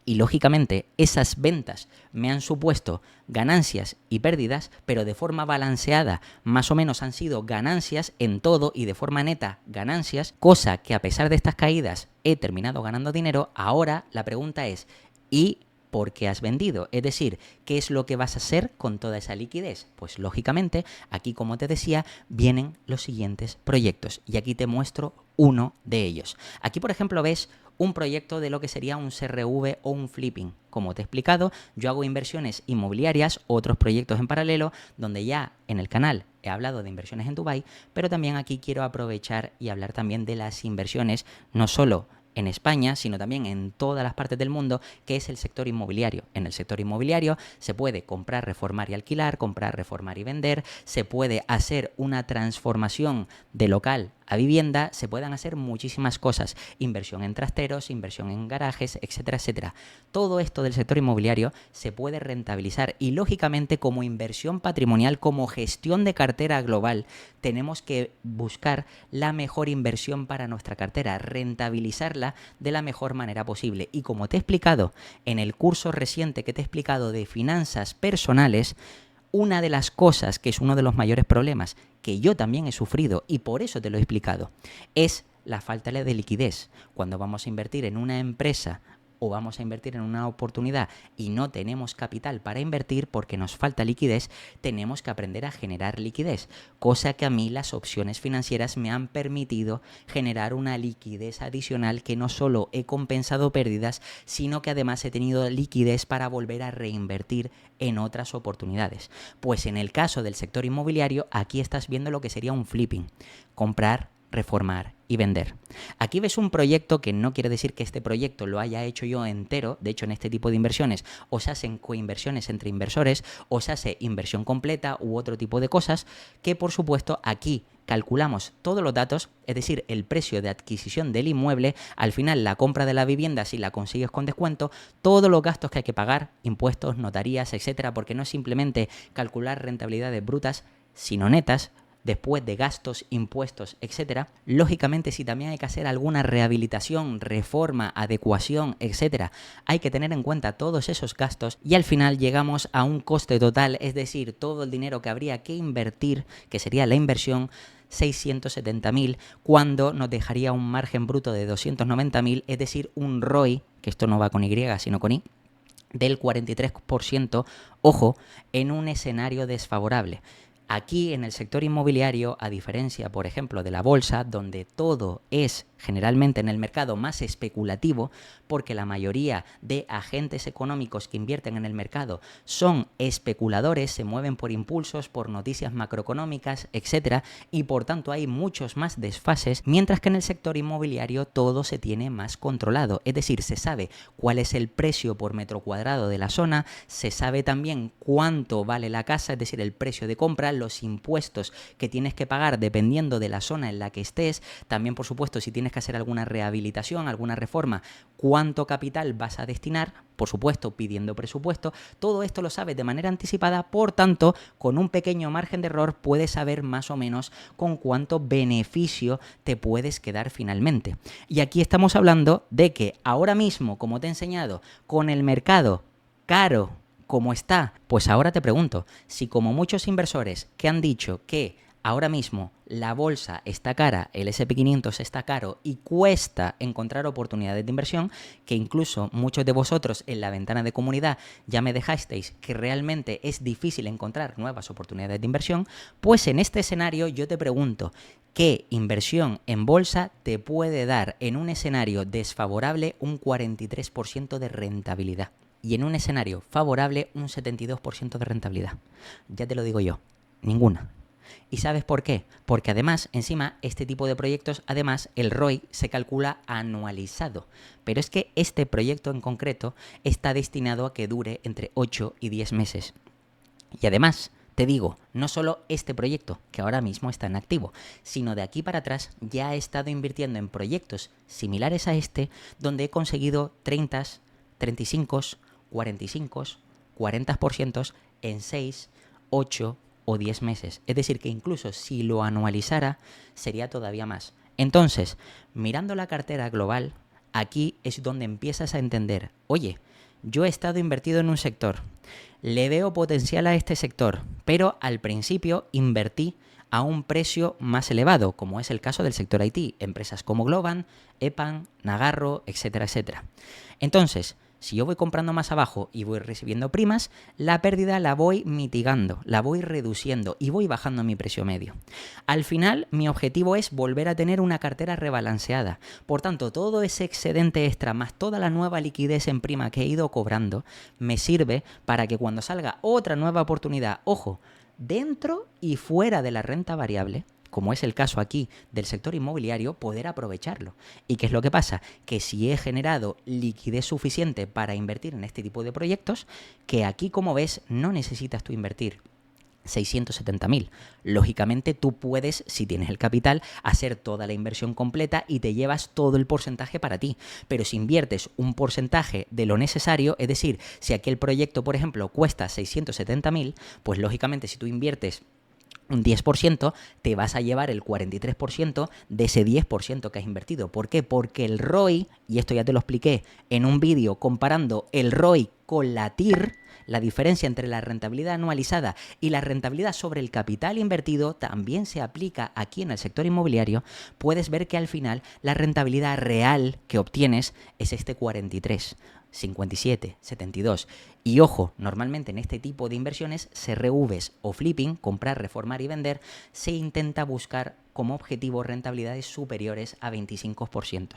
Y lógicamente esas ventas me han supuesto ganancias y pérdidas, pero de forma balanceada, más o menos han sido ganancias en todo y de forma neta ganancias, cosa que a pesar de estas caídas he terminado ganando dinero. Ahora la pregunta es, ¿y por qué has vendido? Es decir, ¿qué es lo que vas a hacer con toda esa liquidez? Pues lógicamente aquí, como te decía, vienen los siguientes proyectos y aquí te muestro uno de ellos. Aquí, por ejemplo, ves un proyecto de lo que sería un CRV o un flipping. Como te he explicado, yo hago inversiones inmobiliarias, otros proyectos en paralelo, donde ya en el canal he hablado de inversiones en Dubái, pero también aquí quiero aprovechar y hablar también de las inversiones, no solo en España, sino también en todas las partes del mundo, que es el sector inmobiliario. En el sector inmobiliario se puede comprar, reformar y alquilar, comprar, reformar y vender, se puede hacer una transformación de local a vivienda, se puedan hacer muchísimas cosas. Inversión en trasteros, inversión en garajes, etcétera, etcétera. Todo esto del sector inmobiliario se puede rentabilizar y lógicamente como inversión patrimonial, como gestión de cartera global, tenemos que buscar la mejor inversión para nuestra cartera, rentabilizarla de la mejor manera posible. Y como te he explicado en el curso reciente que te he explicado de finanzas personales, una de las cosas que es uno de los mayores problemas que yo también he sufrido y por eso te lo he explicado, es la falta de liquidez. Cuando vamos a invertir en una empresa o vamos a invertir en una oportunidad y no tenemos capital para invertir porque nos falta liquidez, tenemos que aprender a generar liquidez, cosa que a mí las opciones financieras me han permitido generar una liquidez adicional que no solo he compensado pérdidas, sino que además he tenido liquidez para volver a reinvertir en otras oportunidades. Pues en el caso del sector inmobiliario, aquí estás viendo lo que sería un flipping, comprar, reformar y vender. Aquí ves un proyecto que no quiere decir que este proyecto lo haya hecho yo entero. De hecho, en este tipo de inversiones o se hacen coinversiones entre inversores o se hace inversión completa u otro tipo de cosas que, por supuesto, aquí calculamos todos los datos, es decir, el precio de adquisición del inmueble, al final la compra de la vivienda si la consigues con descuento, todos los gastos que hay que pagar, impuestos, notarías, etcétera, porque no es simplemente calcular rentabilidades brutas, sino netas, después de gastos, impuestos, etcétera. Lógicamente, si también hay que hacer alguna rehabilitación, reforma, adecuación, etcétera, hay que tener en cuenta todos esos gastos y al final llegamos a un coste total, es decir, todo el dinero que habría que invertir, que sería la inversión, 670.000, cuando nos dejaría un margen bruto de 290.000, es decir, un ROI, que esto no va con Y, sino con I, del 43%, ojo, en un escenario desfavorable. Aquí en el sector inmobiliario, a diferencia, por ejemplo, de la bolsa, donde todo es generalmente en el mercado más especulativo, porque la mayoría de agentes económicos que invierten en el mercado son especuladores, se mueven por impulsos, por noticias macroeconómicas, etcétera, y por tanto hay muchos más desfases, mientras que en el sector inmobiliario todo se tiene más controlado, es decir, se sabe cuál es el precio por metro cuadrado de la zona, se sabe también cuánto vale la casa, es decir, el precio de compra, los impuestos que tienes que pagar dependiendo de la zona en la que estés, también por supuesto si tienes que hacer alguna rehabilitación, alguna reforma, cuánto capital vas a destinar, por supuesto pidiendo presupuesto, todo esto lo sabes de manera anticipada, por tanto con un pequeño margen de error puedes saber más o menos con cuánto beneficio te puedes quedar finalmente. Y aquí estamos hablando de que ahora mismo, como te he enseñado, con el mercado caro como está, pues ahora te pregunto, si como muchos inversores que han dicho que ahora mismo la bolsa está cara, el S&P 500 está caro y cuesta encontrar oportunidades de inversión, que incluso muchos de vosotros en la ventana de comunidad ya me dejasteis que realmente es difícil encontrar nuevas oportunidades de inversión, pues en este escenario yo te pregunto, ¿qué inversión en bolsa te puede dar en un escenario desfavorable un 43% de rentabilidad? Y en un escenario favorable un 72% de rentabilidad. Ya te lo digo yo, ninguna. ¿Y sabes por qué? Porque además, encima, este tipo de proyectos, además, el ROI se calcula anualizado. Pero es que este proyecto en concreto está destinado a que dure entre 8 y 10 meses. Y además, te digo, no solo este proyecto, que ahora mismo está en activo, sino de aquí para atrás ya he estado invirtiendo en proyectos similares a este, donde he conseguido 30, 35, 45, 40% en 6, 8 o 10 meses. Es decir, que incluso si lo anualizara, sería todavía más. Entonces, mirando la cartera global, aquí es donde empiezas a entender, oye, yo he estado invertido en un sector, le veo potencial a este sector, pero al principio invertí a un precio más elevado, como es el caso del sector IT, empresas como Globant, EPAM, Nagarro, etcétera, etcétera. Entonces, si yo voy comprando más abajo y voy recibiendo primas, la pérdida la voy mitigando, la voy reduciendo y voy bajando mi precio medio. Al final, mi objetivo es volver a tener una cartera rebalanceada. Por tanto, todo ese excedente extra más toda la nueva liquidez en prima que he ido cobrando me sirve para que cuando salga otra nueva oportunidad, ojo, dentro y fuera de la renta variable, como es el caso aquí del sector inmobiliario, poder aprovecharlo. ¿Y qué es lo que pasa? Que si he generado liquidez suficiente para invertir en este tipo de proyectos, que aquí, como ves, no necesitas tú invertir 670.000. Lógicamente tú puedes, si tienes el capital, hacer toda la inversión completa y te llevas todo el porcentaje para ti. Pero si inviertes un porcentaje de lo necesario, es decir, si aquel proyecto, por ejemplo, cuesta 670.000, pues lógicamente si tú inviertes un 10%, te vas a llevar el 43% de ese 10% que has invertido. ¿Por qué? Porque el ROI, y esto ya te lo expliqué en un vídeo comparando el ROI con la TIR, la diferencia entre la rentabilidad anualizada y la rentabilidad sobre el capital invertido también se aplica aquí en el sector inmobiliario. Puedes ver que al final la rentabilidad real que obtienes es este 43, 57, 72. Y ojo, normalmente en este tipo de inversiones, CRVs o flipping, comprar, reformar y vender, se intenta buscar como objetivo rentabilidades superiores a 25%.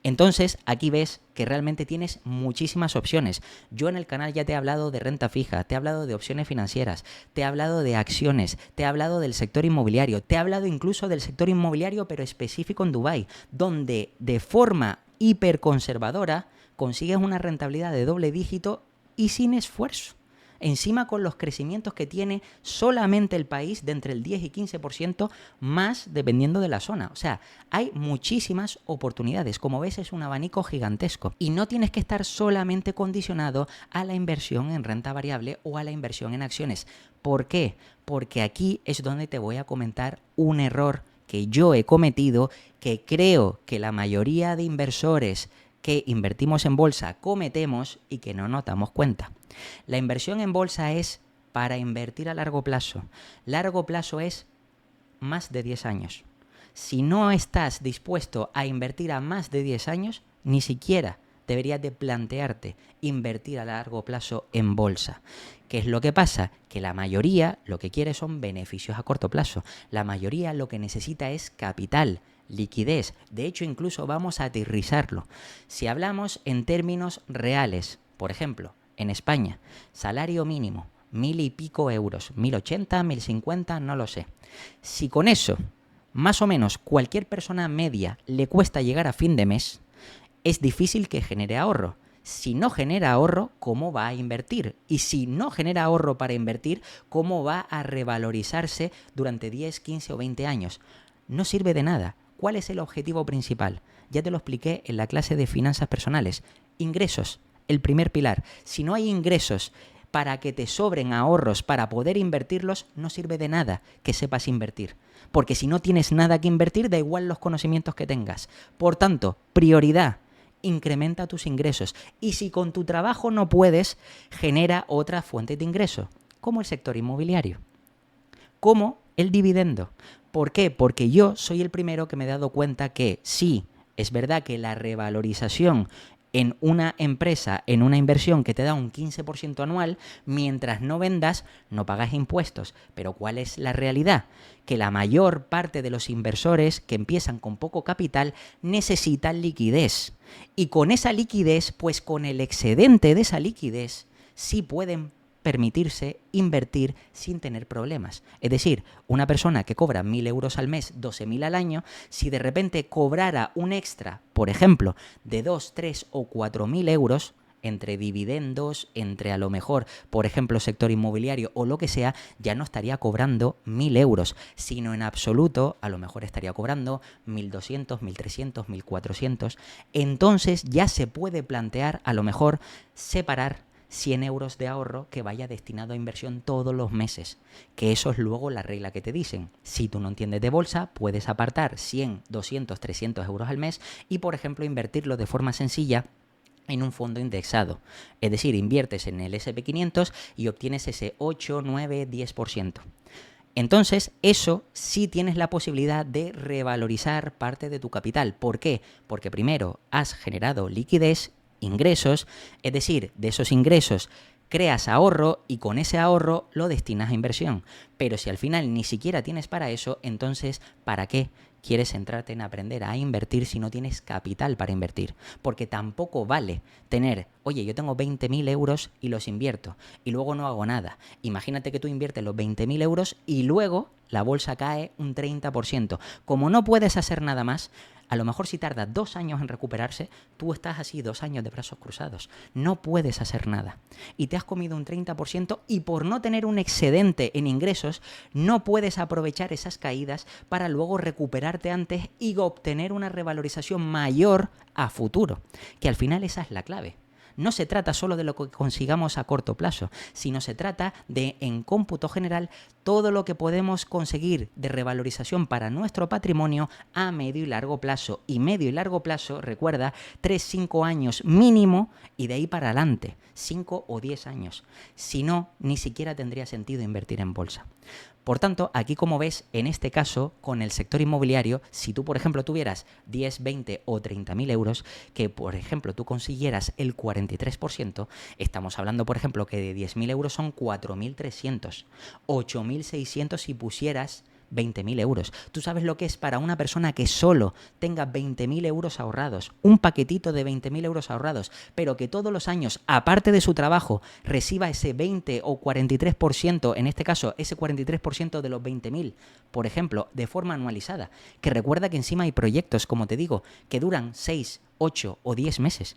Entonces, aquí ves que realmente tienes muchísimas opciones. Yo en el canal ya te he hablado de renta fija, te he hablado de opciones financieras, te he hablado de acciones, te he hablado del sector inmobiliario, te he hablado incluso del sector inmobiliario pero específico en Dubái, donde de forma hiperconservadora consigues una rentabilidad de doble dígito y sin esfuerzo. Encima con los crecimientos que tiene solamente el país de entre el 10 y 15% más dependiendo de la zona. O sea, hay muchísimas oportunidades. Como ves, es un abanico gigantesco. Y no tienes que estar solamente condicionado a la inversión en renta variable o a la inversión en acciones. ¿Por qué? Porque aquí es donde te voy a comentar un error que yo he cometido, que creo que la mayoría de inversores que invertimos en bolsa cometemos y que no nos damos cuenta. La inversión en bolsa es para invertir a largo plazo. Largo plazo es más de 10 años. Si no estás dispuesto a invertir a más de 10 años, ni siquiera deberías de plantearte invertir a largo plazo en bolsa. ¿Qué es lo que pasa? Que la mayoría lo que quiere son beneficios a corto plazo. La mayoría lo que necesita es capital, liquidez. De hecho, incluso vamos a aterrizarlo. Si hablamos en términos reales, por ejemplo, en España, salario mínimo, 1.000 y pico euros, 1.080, 1.050, no lo sé. Si con eso, más o menos, cualquier persona media le cuesta llegar a fin de mes, es difícil que genere ahorro. Si no genera ahorro, ¿cómo va a invertir? Y si no genera ahorro para invertir, ¿cómo va a revalorizarse durante 10, 15 o 20 años? No sirve de nada. ¿Cuál es el objetivo principal? Ya te lo expliqué en la clase de finanzas personales. Ingresos, el primer pilar. Si no hay ingresos para que te sobren ahorros para poder invertirlos, no sirve de nada que sepas invertir. Porque si no tienes nada que invertir, da igual los conocimientos que tengas. Por tanto, prioridad. Incrementa tus ingresos. Y si con tu trabajo no puedes, genera otra fuente de ingreso, como el sector inmobiliario, como el dividendo. ¿Por qué? Porque yo soy el primero que me he dado cuenta que sí, es verdad que la revalorización en una empresa, en una inversión que te da un 15% anual, mientras no vendas, no pagas impuestos. Pero ¿cuál es la realidad? Que la mayor parte de los inversores que empiezan con poco capital necesitan liquidez. Y con esa liquidez, pues con el excedente de esa liquidez, sí pueden permitirse invertir sin tener problemas. Es decir, una persona que cobra 1.000 euros al mes, 12.000 al año, si de repente cobrara un extra, por ejemplo, de 2, 3 o 4.000 euros, entre dividendos, entre a lo mejor, por ejemplo, sector inmobiliario o lo que sea, ya no estaría cobrando 1.000 euros, sino en absoluto, a lo mejor estaría cobrando 1.200, 1.300, 1.400. Entonces ya se puede plantear, a lo mejor, separar 100 euros de ahorro que vaya destinado a inversión todos los meses, que eso es luego la regla que te dicen. Si tú no entiendes de bolsa, puedes apartar 100, 200, 300 euros al mes y, por ejemplo, invertirlo de forma sencilla en un fondo indexado. Es decir, inviertes en el SP500 y obtienes ese 8, 9, 10%. Entonces, eso sí tienes la posibilidad de revalorizar parte de tu capital. ¿Por qué? Porque primero has generado liquidez, ingresos, es decir, de esos ingresos creas ahorro y con ese ahorro lo destinas a inversión. Pero si al final ni siquiera tienes para eso, entonces, ¿para qué quieres centrarte en aprender a invertir si no tienes capital para invertir? Porque tampoco vale tener, oye, yo tengo 20.000 euros y los invierto y luego no hago nada. Imagínate que tú inviertes los 20.000 euros y luego la bolsa cae un 30%. Como no puedes hacer nada más, A lo mejor si tarda 2 años en recuperarse, tú estás así 2 años de brazos cruzados. No puedes hacer nada. Y te has comido un 30% y por no tener un excedente en ingresos, no puedes aprovechar esas caídas para luego recuperarte antes y obtener una revalorización mayor a futuro. Que al final esa es la clave. No se trata solo de lo que consigamos a corto plazo, sino se trata de, en cómputo general, todo lo que podemos conseguir de revalorización para nuestro patrimonio a medio y largo plazo. Y medio y largo plazo, recuerda, 3-5 años mínimo y de ahí para adelante, 5 o 10 años. Si no, ni siquiera tendría sentido invertir en bolsa. Por tanto, aquí como ves, en este caso, con el sector inmobiliario, si tú, por ejemplo, tuvieras 10, 20 o 30.000 euros, que, por ejemplo, tú consiguieras el 43%, estamos hablando, por ejemplo, que de 10.000 euros son 4.300, 8.600 si pusieras 20.000 euros. ¿Tú sabes lo que es para una persona que solo tenga 20.000 euros ahorrados, un paquetito de 20.000 euros ahorrados, pero que todos los años, aparte de su trabajo, reciba ese 20 o 43%, en este caso, ese 43% de los 20.000, por ejemplo, de forma anualizada? Que recuerda que encima hay proyectos, como te digo, que duran 6, 8 o 10 meses.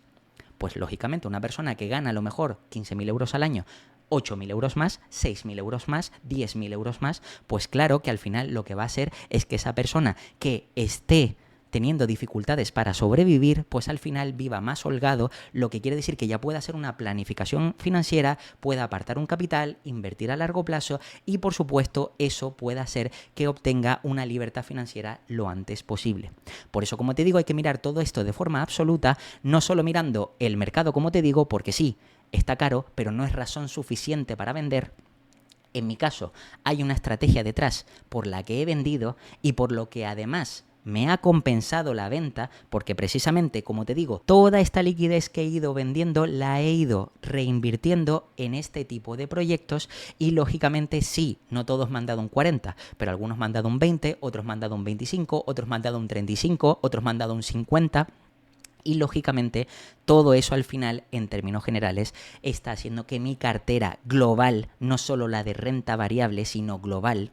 Pues lógicamente una persona que gana a lo mejor 15.000 euros al año, 8.000 euros más, 6.000 euros más, 10.000 euros más, pues claro que al final lo que va a hacer es que esa persona que esté teniendo dificultades para sobrevivir, pues al final viva más holgado, lo que quiere decir que ya pueda hacer una planificación financiera, pueda apartar un capital, invertir a largo plazo y por supuesto eso pueda hacer que obtenga una libertad financiera lo antes posible. Por eso, como te digo, hay que mirar todo esto de forma absoluta, no solo mirando el mercado, como te digo, porque sí, está caro, pero no es razón suficiente para vender. En mi caso, hay una estrategia detrás por la que he vendido y por lo que además me ha compensado la venta, porque precisamente, como te digo, toda esta liquidez que he ido vendiendo la he ido reinvirtiendo en este tipo de proyectos y lógicamente sí, no todos me han dado un 40, pero algunos me han dado un 20, otros me han dado un 25, otros me han dado un 35, otros me han dado un 50. Y lógicamente todo eso al final, en términos generales, está haciendo que mi cartera global, no solo la de renta variable, sino global,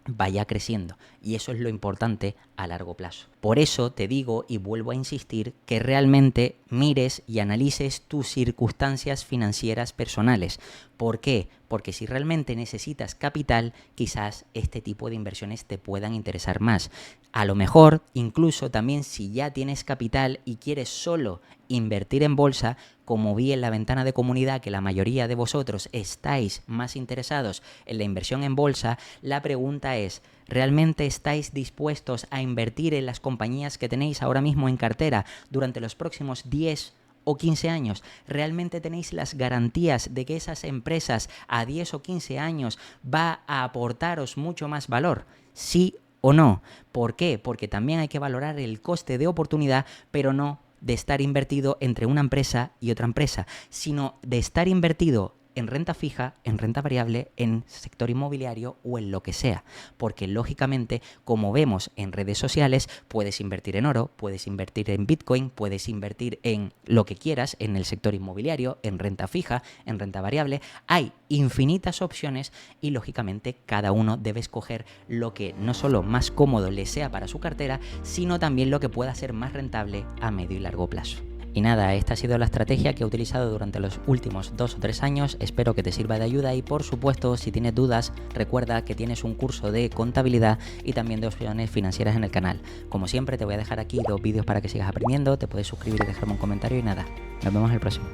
vaya creciendo. Y eso es lo importante a largo plazo. Por eso te digo y vuelvo a insistir que realmente mires y analices tus circunstancias financieras personales. ¿Por qué? Porque si realmente necesitas capital, quizás este tipo de inversiones te puedan interesar más. A lo mejor, incluso también si ya tienes capital y quieres solo invertir en bolsa, como vi en la ventana de comunidad que la mayoría de vosotros estáis más interesados en la inversión en bolsa, la pregunta es, ¿realmente estáis dispuestos a invertir en las compañías que tenéis ahora mismo en cartera durante los próximos 10 o 15 años? ¿Realmente tenéis las garantías de que esas empresas a 10 o 15 años va a aportaros mucho más valor? Sí o no. ¿Por qué? Porque también hay que valorar el coste de oportunidad, pero no de estar invertido entre una empresa y otra empresa, sino de estar invertido en renta fija, en renta variable, en sector inmobiliario o en lo que sea. Porque lógicamente, como vemos en redes sociales, puedes invertir en oro, puedes invertir en Bitcoin, puedes invertir en lo que quieras, en el sector inmobiliario, en renta fija, en renta variable. Hay infinitas opciones y lógicamente cada uno debe escoger lo que no solo más cómodo le sea para su cartera, sino también lo que pueda ser más rentable a medio y largo plazo. Y nada, esta ha sido la estrategia que he utilizado durante los últimos 2 o 3 años, espero que te sirva de ayuda y por supuesto si tienes dudas recuerda que tienes un curso de contabilidad y también de opciones financieras en el canal. Como siempre te voy a dejar aquí 2 vídeos para que sigas aprendiendo, te puedes suscribir y dejarme un comentario y nada, nos vemos el próximo.